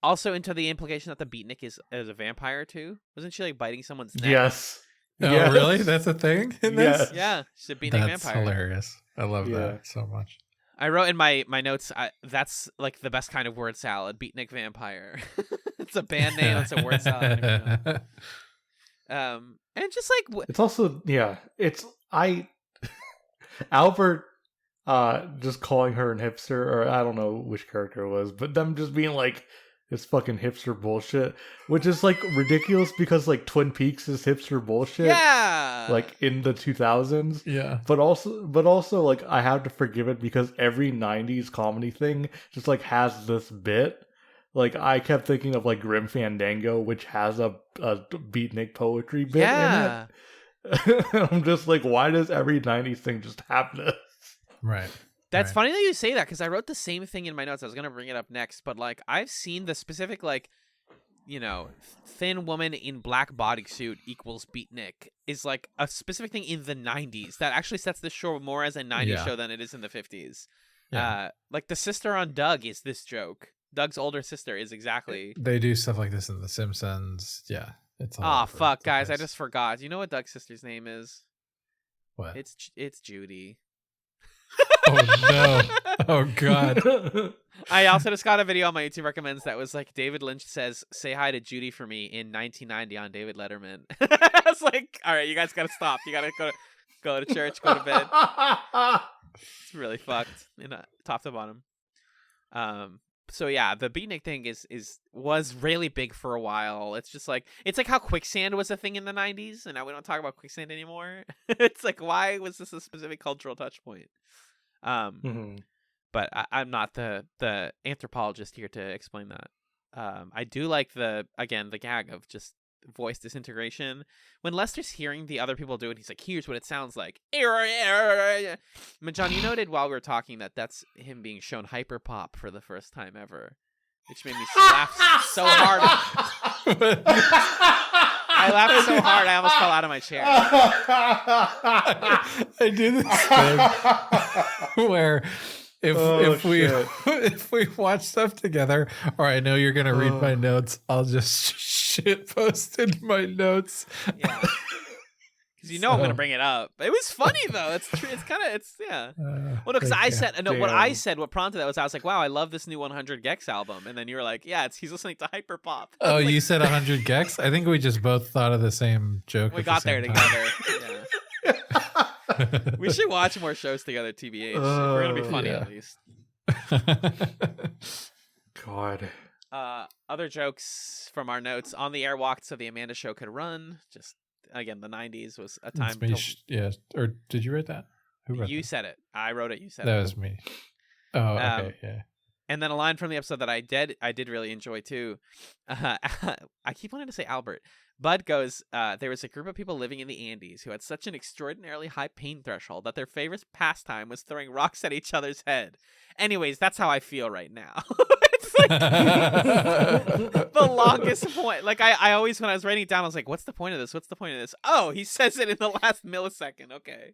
also into the implication that the beatnik is a vampire too. Wasn't she like biting someone's neck? Yes. Oh, Yes. really? That's a thing in this? Yes. Yeah, she's a beatnik That's vampire. hilarious. I love Yeah. that so much. I wrote in my notes, that's like the best kind of word salad, beatnik vampire. It's a band name. It's a word salad. And just like It's also it's Albert just calling her an hipster, or I don't know which character it was, but them just being like this fucking hipster bullshit, which is like ridiculous because like Twin Peaks is hipster bullshit. Yeah. Like in the 2000s. Yeah. But also like I have to forgive it because every 90s comedy thing just like has this bit. Like I kept thinking of like Grim Fandango, which has a beatnik poetry bit in it. I'm just like, why does every 90s thing just have this? Right. That's funny that you say that because I wrote the same thing in my notes. I was going to bring it up next, but like I've seen the specific like, you know, thin woman in black bodysuit equals beatnik is like a specific thing in the 90s that actually sets this show more as a 90s show than it is in the 50s. Yeah. Like the sister on Doug is this joke. Doug's older sister is exactly. They do stuff like this in The Simpsons. Yeah. It's all over fuck, the guys. I place. just forgot. You know what Doug's sister's name is? What? It's Judy. Oh, no. Oh, God. I also just got a video on my YouTube recommends that was like David Lynch says, "Say hi to Judy for me" in 1990 on David Letterman. I was like, all right, you guys got to stop. You got to go to church, go to bed. It's really fucked, top to bottom. So yeah, the beatnik thing was really big for a while. It's like how quicksand was a thing in the 90s, and now we don't talk about quicksand anymore. It's like, why was this a specific cultural touch point? But I'm not the anthropologist here to explain that. I do like the gag of just voice disintegration. When Lester's hearing the other people do it, he's like, here's what it sounds like. But John, you noted while we were talking that that's him being shown hyperpop for the first time ever, which made me laugh so hard. I laughed so hard I almost fell out of my chair. I do this thing where if we watch stuff together, or I know you're gonna read my notes, I'll just shit post in my notes. Yeah, because I'm gonna bring it up. It was funny though. It's true. Well, because I said what prompted that was I was like, wow, I love this new 100 Gex album, and then you were like, yeah, he's listening to hyperpop. Oh, you said 100 Gex? I think we just both thought of the same joke. We got there together. Yeah. We should watch more shows together, TBH. We're gonna be funny at least. God. Other jokes from our notes: on the air walked so the Amanda Show could run. Just again, the 90s was a time. Yeah, or did you write that? Who wrote you that? said it. I wrote it. You said it. That was me. Oh, okay, yeah. And then a line from the episode that I did really enjoy too. I keep wanting to say Albert. Bud goes, there was a group of people living in the Andes who had such an extraordinarily high pain threshold that their favorite pastime was throwing rocks at each other's head. Anyways, that's how I feel right now. It's like the longest point. Like I always, when I was writing it down, I was like, what's the point of this? What's the point of this? Oh, he says it in the last millisecond. Okay.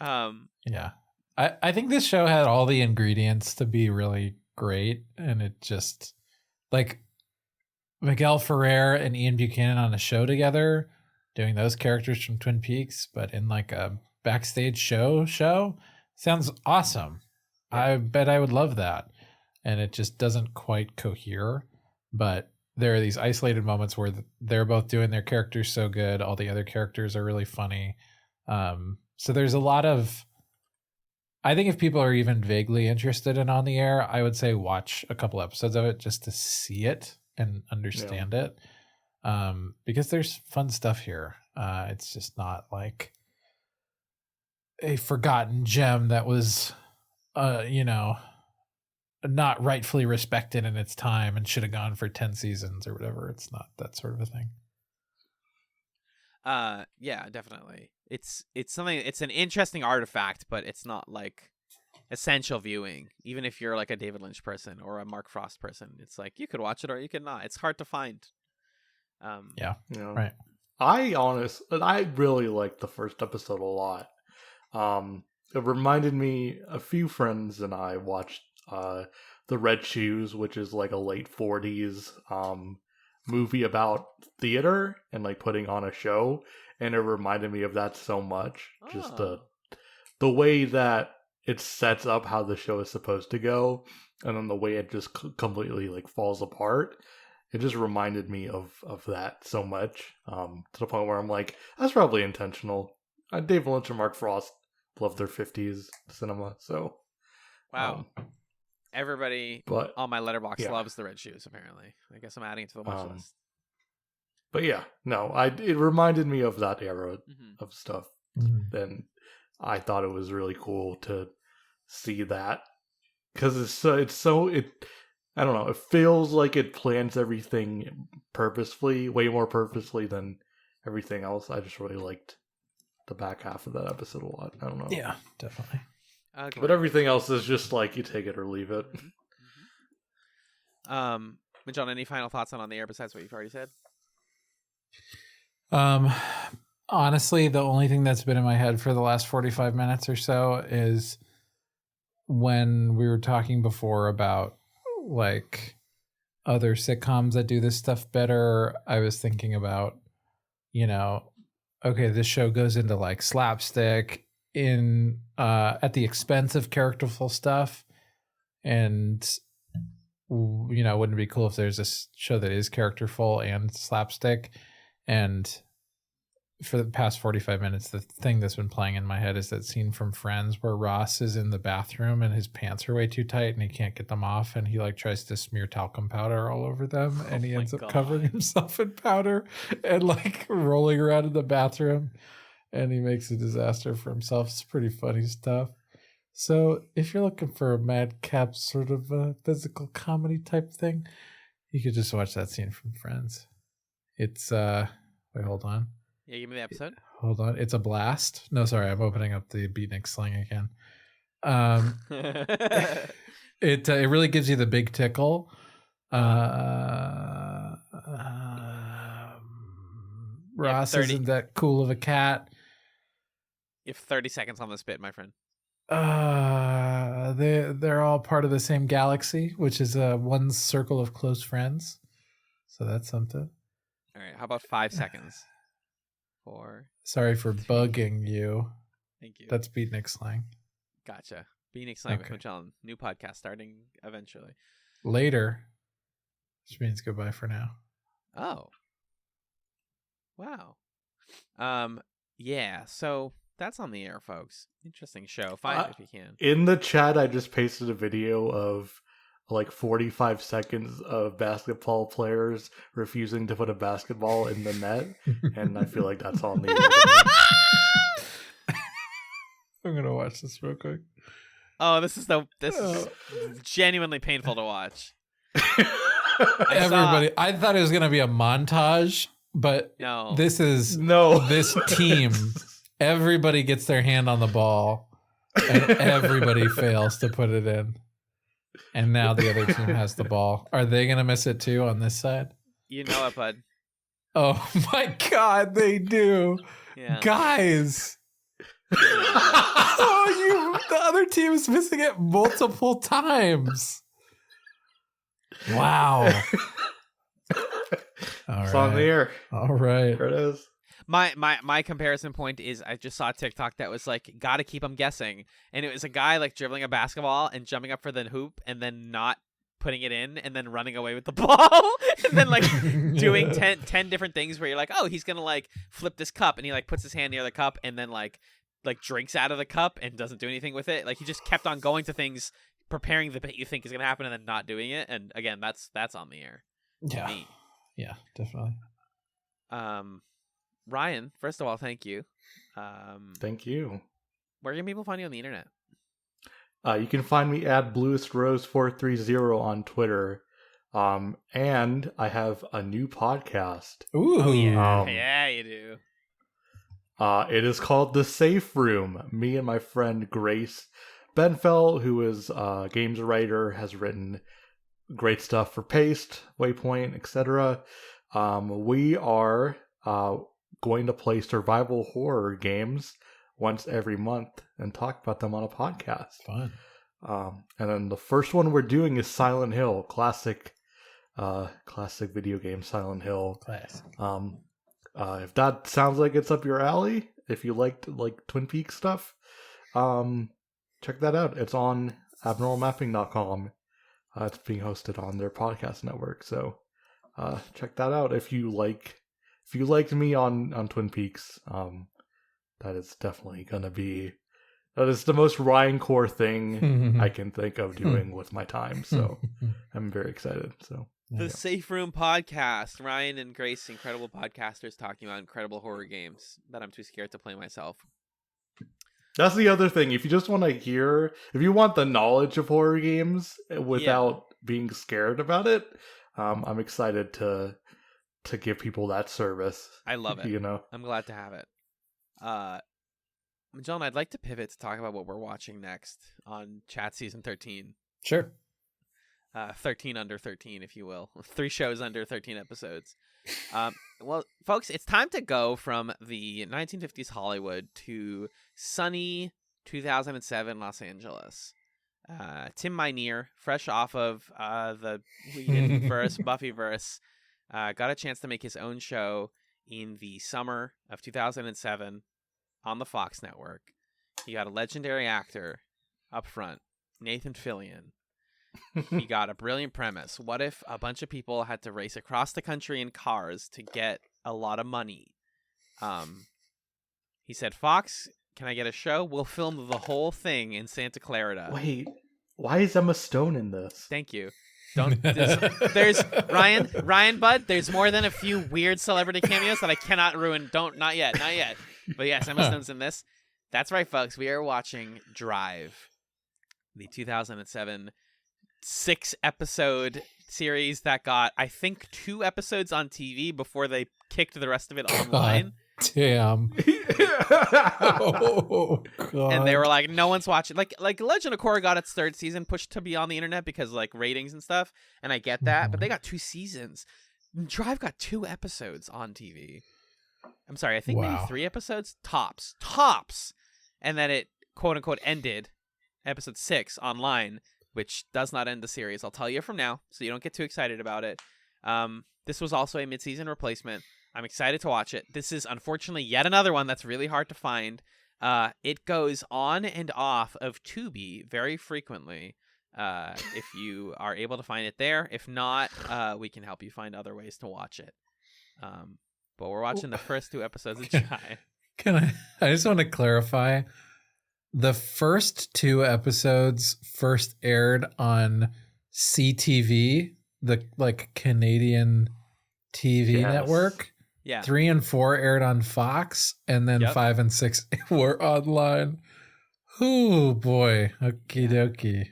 Yeah. I think this show had all the ingredients to be really great, and it just like Miguel Ferrer and Ian Buchanan on a show together, doing those characters from Twin Peaks, but in like a backstage show sounds awesome. Yeah. I bet I would love that. And it just doesn't quite cohere, but there are these isolated moments where they're both doing their characters so good. All the other characters are really funny. So there's a lot of, I think if people are even vaguely interested in On the Air, I would say watch a couple episodes of it just to see it and understand it. Because there's fun stuff here. It's just not like a forgotten gem that was, not rightfully respected in its time and should have gone for 10 seasons or whatever. It's not that sort of a thing. Yeah, definitely. It's something, it's an interesting artifact, but it's not like essential viewing. Even if you're like a David Lynch person or a Mark Frost person, it's like you could watch it or you could not. It's hard to find. Yeah. Right. I really liked the first episode a lot. it reminded me, a few friends and I watched The Red Shoes, which is like a late 40s movie about theater and like putting on a show, and it reminded me of that so much. Just the way that it sets up how the show is supposed to go, and then the way it just completely like falls apart. It just reminded me of that so much, to the point where I'm like, that's probably intentional. David Lynch and Mark Frost love their 50s cinema, so wow. Everybody but, on my letterbox yeah. loves The Red Shoes, apparently. I guess I'm adding it to the watch list. But yeah, no, it reminded me of that era of stuff. Mm-hmm. And I thought it was really cool to see that. Because I don't know, it feels like it plans everything purposefully, way more purposefully than everything else. I just really liked the back half of that episode a lot. I don't know. Yeah, definitely. But everything else is just like, you take it or leave it. John, any final thoughts on the air besides what you've already said? Honestly, the only thing that's been in my head for the last 45 minutes or so is when we were talking before about like other sitcoms that do this stuff better. I was thinking about, okay, this show goes into like slapstick in at the expense of characterful stuff, and wouldn't it be cool if there's a show that is characterful and slapstick? And for the past 45 minutes, the thing that's been playing in my head is that scene from Friends where Ross is in the bathroom and his pants are way too tight and he can't get them off, and he like tries to smear talcum powder all over them, and he ends up covering himself in powder and like rolling around in the bathroom, and he makes a disaster for himself. It's pretty funny stuff. So if you're looking for a madcap sort of physical comedy type thing, you could just watch that scene from Friends. It's wait, hold on. Yeah, give me the episode. Hold on. It's a blast. No, sorry, I'm opening up the beatnik sling again. It really gives you the big tickle. Ross isn't that cool of a cat. You have 30 seconds on the spit, my friend. They're all part of the same galaxy, which is one circle of close friends. So that's something. All right, how about 5 seconds? 4. Sorry for bugging you. Thank you. That's beatnik slang. Gotcha. Beatnik slang with Okay. Magellan. New podcast starting eventually. Later, which means goodbye for now. Oh. Wow. Yeah, so that's on the air, folks. Interesting show. Find it if you can. In the chat, I just pasted a video of like 45 seconds of basketball players refusing to put a basketball in the net, and I feel like that's on the air. I'm gonna watch this real quick. Oh, this is genuinely painful to watch. I thought it was gonna be a montage, but No. this is this team. Everybody gets their hand on the ball, and everybody fails to put it in. And now the other team has the ball. Are they gonna miss it too on this side? You know it, bud. Oh my God, they do, Yeah. guys. The other team is missing it multiple times. Wow. It's on the air. All right. There it is. My comparison point is I just saw a TikTok that was like, gotta keep them guessing. And it was a guy like dribbling a basketball and jumping up for the hoop and then not putting it in and then running away with the ball and then like doing 10 different things where you're like, oh, he's gonna like flip this cup, and he like puts his hand near the cup and then like drinks out of the cup and doesn't do anything with it. Like he just kept on going to things, preparing the bit you think is gonna happen and then not doing it. And again, that's on the air. Yeah. Me. Yeah, definitely. Ryan, first of all, thank you. Thank you. Where can people find you on the internet? You can find me at bluestrose430 on Twitter. And I have a new podcast. Ooh. Oh, yeah. Um, Yeah, you do. It is called The Safe Room. Me and my friend Grace Benfell, who is a games writer, has written great stuff for Paste, Waypoint, etc. We are going to play survival horror games once every month and talk about them on a podcast. Fun. And then the first one we're doing is Silent Hill, classic video game Silent Hill. Classic. If that sounds like it's up your alley, if you liked like Twin Peaks stuff, check that out. It's on abnormalmapping.com. It's being hosted on their podcast network, so check that out. If you liked me on Twin Peaks, that is definitely gonna be that is the most Ryan core thing I can think of doing with my time. So I'm very excited. So the Safe Room Podcast, Ryan and Grace, incredible podcasters talking about incredible horror games that I'm too scared to play myself. That's the other thing. If you just want to hear, if you want the knowledge of horror games without being scared about it, I'm excited to give people that service. I love it. You know, I'm glad to have it. John, I'd like to pivot to talk about what we're watching next on Chatz Season 13. Sure. 13 under 13, if you will. 3 shows under 13 episodes. Well, folks, it's time to go from the 1950s Hollywood to sunny 2007 Los Angeles. Tim Minear, fresh off of the Whedon-verse, Buffy-verse, got a chance to make his own show in the summer of 2007 on the Fox network. He got a legendary actor up front, Nathan Fillion. He got a brilliant premise. What if a bunch of people had to race across the country in cars to get a lot of money? He said, Fox, can I get a show? We'll film the whole thing in Santa Clarita. Wait, why is Emma Stone in this? Thank you. There's Ryan Bud. There's more than a few weird celebrity cameos that I cannot ruin. Not yet. But yes, Emma Stone's in this. That's right, folks. We are watching Drive, the 2007 6-episode series that got, I think, 2 episodes on TV before they kicked the rest of it online. Damn. Oh, God. And they were like, no one's watching. Like Legend of Korra got its 3rd season pushed to be on the internet because like ratings and stuff, and I get that, but they got 2 seasons. Drive got 2 episodes on TV. I'm sorry, I think maybe 3 episodes tops, and then it quote unquote ended episode 6 online, which does not end the series. I'll tell you from now, so you don't get too excited about it. This was also a mid-season replacement. I'm excited to watch it. This is unfortunately yet another one that's really hard to find. It goes on and off of Tubi very frequently. If you are able to find it there. If not, we can help you find other ways to watch it. But we're watching the first 2 episodes of Drive. I just want to clarify. The first 2 episodes first aired on CTV, the like Canadian TV network. Yeah. 3 and 4 aired on Fox, and then 5 and 6 were online. Oh boy. Okie dokie.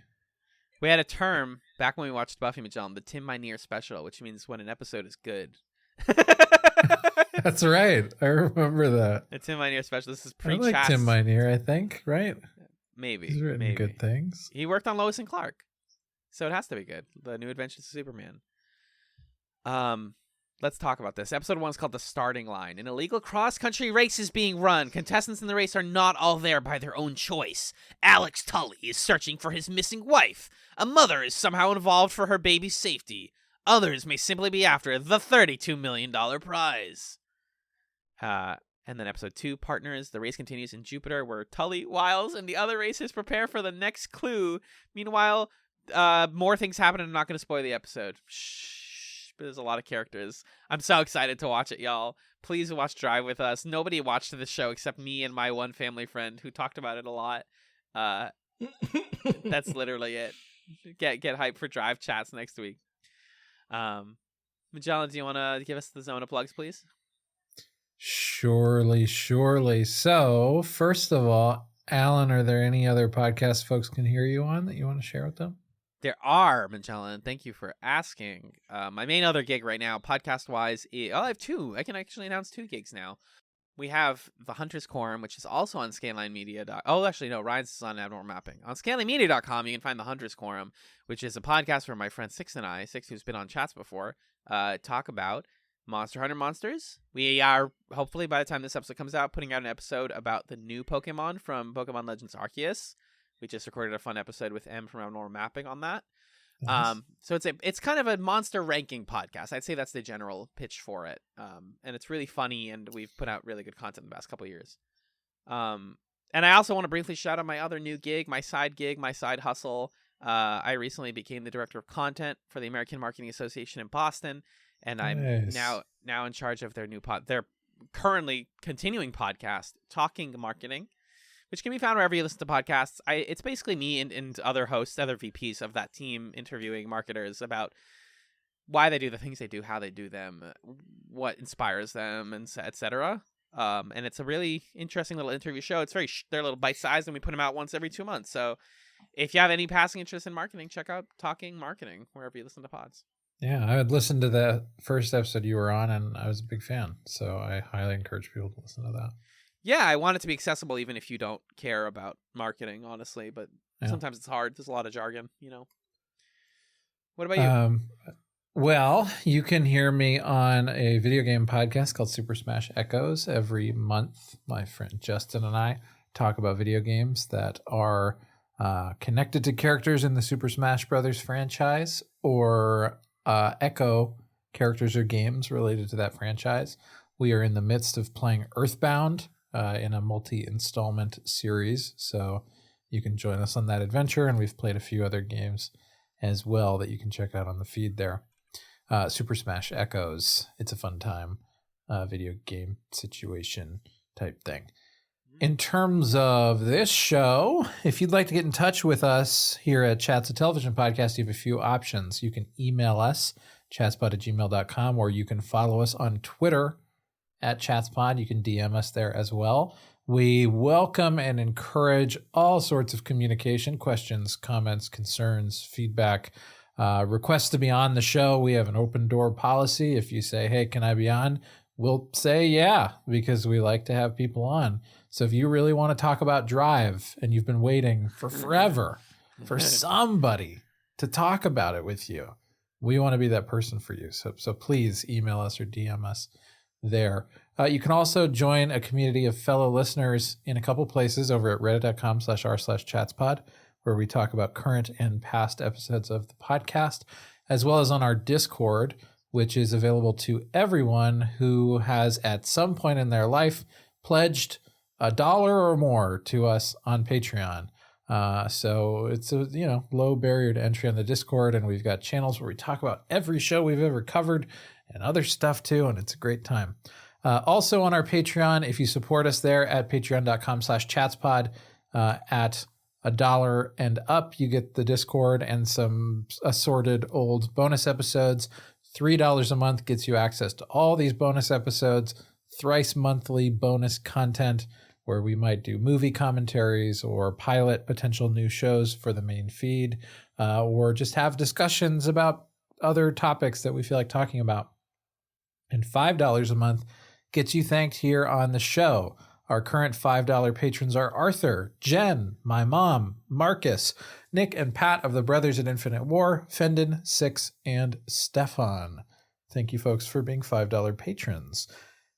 We had a term back when we watched Buffy Magellan, the Tim Minear special, which means when an episode is good. That's right. I remember that. The Tim Minear special. This is I pre-Chatz. like Tim Minear, I think, right? Maybe. He's written good things. He worked on Lois and Clark, so it has to be good. The New Adventures of Superman. Let's talk about this. Episode 1 is called The Starting Line. An illegal cross-country race is being run. Contestants in the race are not all there by their own choice. Alex Tully is searching for his missing wife. A mother is somehow involved for her baby's safety. Others may simply be after the $32 million prize. And then episode 2, Partners. The race continues in Jupiter, where Tully, Wiles, and the other racers prepare for the next clue. Meanwhile, more things happen, and I'm not going to spoil the episode. Shh. But there's a lot of characters. I'm so excited to watch it, y'all. Please watch Drive with us. Nobody watched the show except me and my one family friend who talked about it a lot. That's literally it. Get hyped for Drive chats next week. Magellan, do you want to give us the zone of plugs, please? Surely. So, first of all, Alan, are there any other podcasts folks can hear you on that you want to share with them? There are, Magellan. Thank you for asking. My main other gig right now, podcast-wise, I have 2. I can actually announce 2 gigs now. We have The Hunter's Quorum, which is also on Scanline Media. Oh, actually, no, Ryan's is on Abnormal Mapping. On ScanlineMedia.com, you can find The Hunter's Quorum, which is a podcast where my friend Six and I, Six, who's been on Chats before, talk about Monster Hunter Monsters. We are, hopefully by the time this episode comes out, putting out an episode about the new Pokemon from Pokemon Legends Arceus. We just recorded a fun episode with M from Abnormal Mapping on that. Nice. So it's kind of a monster ranking podcast. I'd say that's the general pitch for it. And it's really funny, and we've put out really good content in the past couple of years. And I also want to briefly shout out my other new gig, my side hustle. I recently became the director of content for the American Marketing Association in Boston, and I'm now in charge of their their currently continuing podcast, Talking Marketing, which can be found wherever you listen to podcasts. It's basically me and other hosts, other VPs of that team interviewing marketers about why they do the things they do, how they do them, what inspires them, and etc. And it's a really interesting little interview show. It's they're a little bite-sized, and we put them out once every 2 months. So if you have any passing interest in marketing, check out Talking Marketing wherever you listen to pods. Yeah, I had listened to the first episode you were on, and I was a big fan. So I highly encourage people to listen to that. Yeah, I want it to be accessible even if you don't care about marketing, honestly. But sometimes it's hard. There's a lot of jargon, What about you? Well, you can hear me on a video game podcast called Super Smash Echoes every month. My friend Justin and I talk about video games that are connected to characters in the Super Smash Brothers franchise or echo characters or games related to that franchise. We are in the midst of playing Earthbound in a multi-installment series, so you can join us on that adventure, and we've played a few other games as well that you can check out on the feed there. Super Smash Echoes. It's a fun time video game situation type thing. In terms of this show, if you'd like to get in touch with us here at Chatz, a television podcast, you have a few options. You can email us, chatspod@gmail.com, or you can follow us on Twitter at chatspod. You can DM us there as well. We welcome and encourage all sorts of communication, questions, comments, concerns, feedback, requests to be on the show. We have an open door policy. If you say, hey, can I be on? We'll say yeah, because we like to have people on. So if you really want to talk about Drive and you've been waiting for forever for somebody to talk about it with you, we want to be that person for you. So please email us or DM us there. You can also join a community of fellow listeners in a couple places over at reddit.com/r/chatspod, where we talk about current and past episodes of the podcast, as well as on our Discord, which is available to everyone who has at some point in their life pledged $1 or more to us on Patreon. So it's a low barrier to entry on the Discord, and we've got channels where we talk about every show we've ever covered and other stuff too, and it's a great time. Also on our Patreon, if you support us there at patreon.com/chatspod, at $1 and up, you get the Discord and some assorted old bonus episodes. $3 a month gets you access to all these bonus episodes, thrice monthly bonus content where we might do movie commentaries or pilot potential new shows for the main feed, or just have discussions about other topics that we feel like talking about. And $5 a month gets you thanked here on the show. Our current $5 patrons are Arthur, Jen, my mom, Marcus, Nick and Pat of the Brothers at Infinite War, Fendon, Six, and Stefan. Thank you, folks, for being $5 patrons.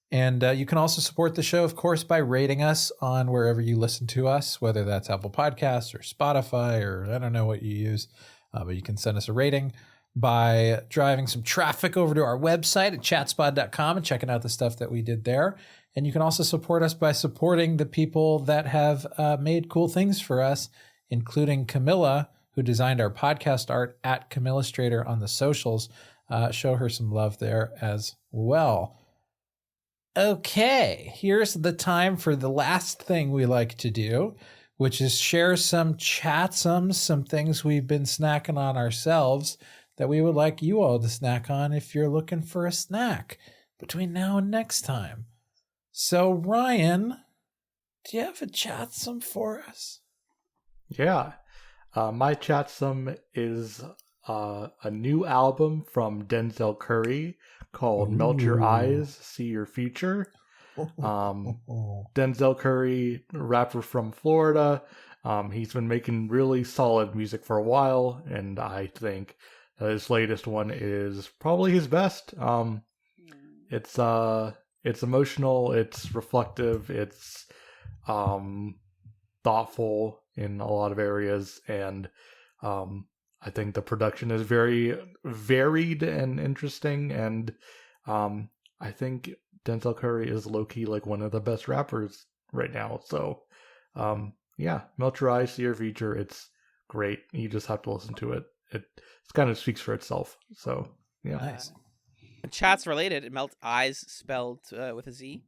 And you can also support the show, of course, by rating us on wherever you listen to us, whether that's Apple Podcasts or Spotify or I don't know what you use, but you can send us a rating by driving some traffic over to our website at chatspod.com and checking out the stuff that we did there. And you can also support us by supporting the people that have made cool things for us, including Camilla, who designed our podcast art at Camillastrator on the socials. Show her some love there as well. Okay, here's the time for the last thing we like to do, which is share some chatsums, some things we've been snacking on ourselves that we would like you all to snack on if you're looking for a snack between now and next time. So, Ryan, do you have a chatsum for us? Yeah. My chatsum is a new album from Denzel Curry called Melt Your Eyes, See Your Future. Denzel Curry, rapper from Florida. He's been making really solid music for a while, and I think his latest one is probably his best. it's emotional, it's reflective, it's thoughtful in a lot of areas, and I think the production is very varied and interesting, and I think Denzel Curry is low-key like one of the best rappers right now. So yeah, melt your eyes, see your feature. It's great. You just have to listen to it. It kind of speaks for itself. So yeah. Nice. Chatz related. Melt eyes spelled with a Z.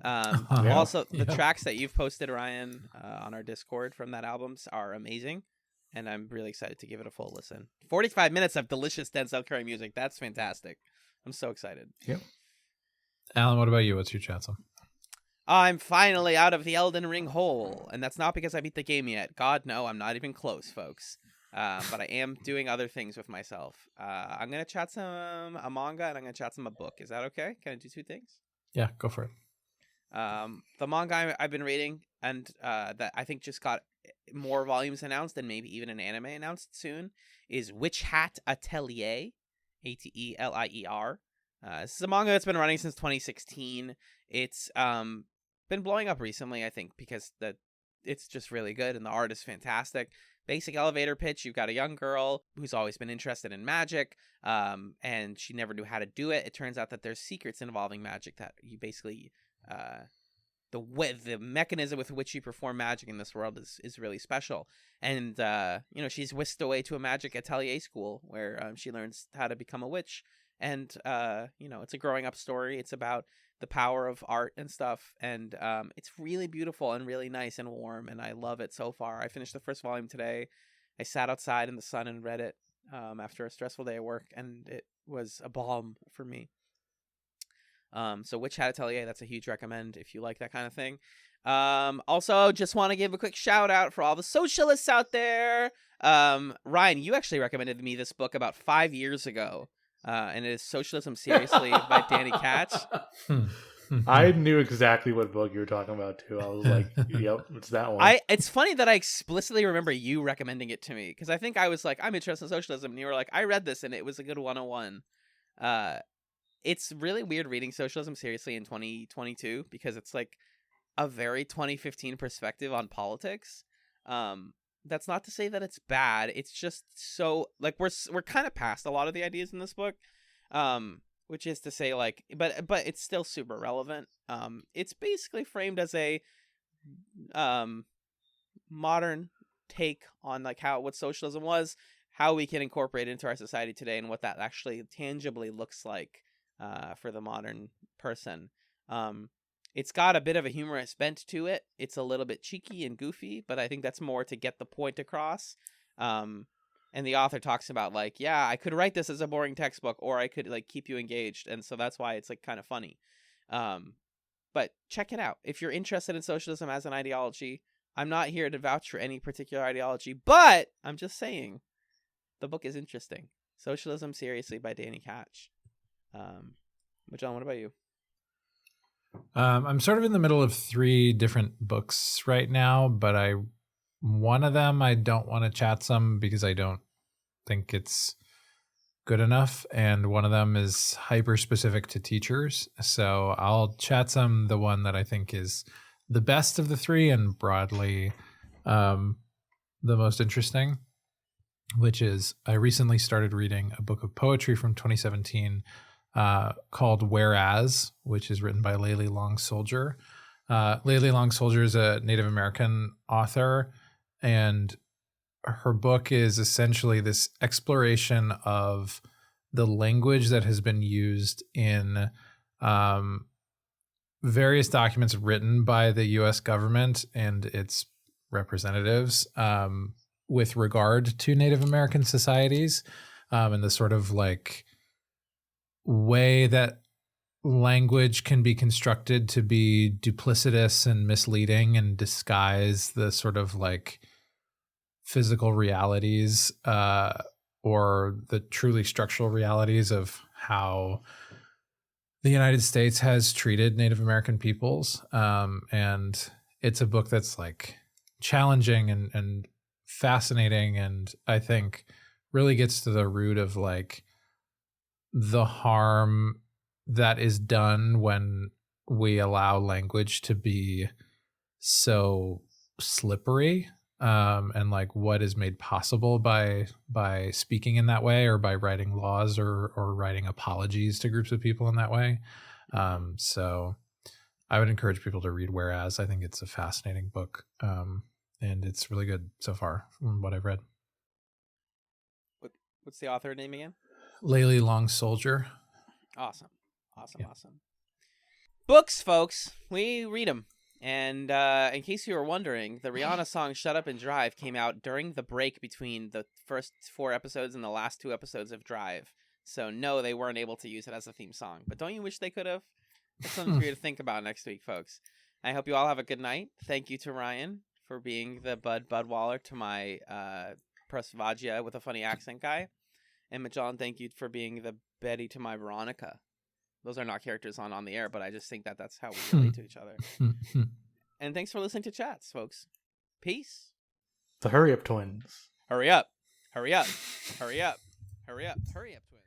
Yeah. Also, the Yeah. tracks that you've posted, Ryan, on our Discord from that album are amazing, and I'm really excited to give it a full listen. 45 minutes of delicious Denzel Curry music. That's fantastic. I'm so excited. Yep. Alan, what about you? What's your chance? I'm finally out of the Elden Ring hole, and that's not because I beat the game yet. God, no, I'm not even close, folks. But I am doing other things with myself. I'm going to chat some a manga, and I'm going to chat some a book. Is that okay? Can I do two things? Yeah, go for it. The manga I've been reading, and that I think just got more volumes announced, and maybe even an anime announced soon, is Witch Hat Atelier, Atelier. This is a manga that's been running since 2016. It's been blowing up recently, I think, because it's just really good, and the art is fantastic. Basic elevator pitch: you've got a young girl who's always been interested in magic, and she never knew how to do it. It turns out that there's secrets involving magic that you basically the mechanism with which you perform magic in this world is really special. And she's whisked away to a magic atelier school where she learns how to become a witch. And it's a growing up story. It's about the power of art and stuff, and it's really beautiful and really nice and warm, and I love it so far. I finished the first volume today. I sat outside in the sun and read it after a stressful day at work, and it was a balm for me. So Witch Hat Atelier, that's a huge recommend if you like that kind of thing. Also, just want to give a quick shout out for all the socialists out there. Ryan, you actually recommended me this book about 5 years ago. And it is Socialism Seriously by Danny Katz. I knew exactly what book you were talking about too. I was like, "Yep, it's that one." It's funny that I explicitly remember you recommending it to me, because I think I was like, I'm interested in socialism, and you were like, I read this and it was a good 101. It's really weird reading Socialism Seriously in 2022 because it's like a very 2015 perspective on politics. That's not to say that it's bad. It's just so like we're kind of past a lot of the ideas in this book, which is to say like, but it's still super relevant. It's basically framed as a modern take on like what socialism was, how we can incorporate it into our society today, and what that actually tangibly looks like for the modern person. It's got a bit of a humorous bent to it. It's a little bit cheeky and goofy, but I think that's more to get the point across. And the author talks about like, yeah, I could write this as a boring textbook, or I could like keep you engaged. And so that's why it's like kind of funny. But check it out. If you're interested in socialism as an ideology, I'm not here to vouch for any particular ideology, but I'm just saying the book is interesting. Socialism Seriously by Danny Katz. But John, what about you? I'm sort of in the middle of 3 different books right now, but one of them I don't want to chat some because I don't think it's good enough, and one of them is hyper specific to teachers. So I'll chat some the one that I think is the best of the 3 and broadly the most interesting, which is I recently started reading a book of poetry from 2017 called Whereas, which is written by Layli Long Soldier. Layli Long Soldier is a Native American author, and her book is essentially this exploration of the language that has been used in various documents written by the U.S. government and its representatives with regard to Native American societies, and the sort of like way that language can be constructed to be duplicitous and misleading and disguise the sort of like physical realities or the truly structural realities of how the United States has treated Native American peoples. And it's a book that's like challenging and fascinating, and I think really gets to the root of like the harm that is done when we allow language to be so slippery, and like what is made possible by speaking in that way, or by writing laws, or writing apologies to groups of people in that way. So I would encourage people to read Whereas. I think it's a fascinating book, and it's really good so far from what I've read. What's the author name again? Layli Long Soldier. Awesome. Yeah. Books, folks. We read them. And in case you were wondering, the Rihanna song Shut Up and Drive came out during the break between the first 4 episodes and the last 2 episodes of Drive. So no, they weren't able to use it as a theme song. But don't you wish they could have? That's something for you to think about next week, folks. I hope you all have a good night. Thank you to Ryan for being the Budwaller to my Prasvagia with a funny accent guy. And Magellan, thank you for being the Betty to my Veronica. Those are not characters on the air, but I just think that that's how we relate to each other. And thanks for listening to Chatz, folks. Peace. The Hurry Up Twins. Hurry up. Hurry up. Hurry up. Hurry up. Hurry up, twins.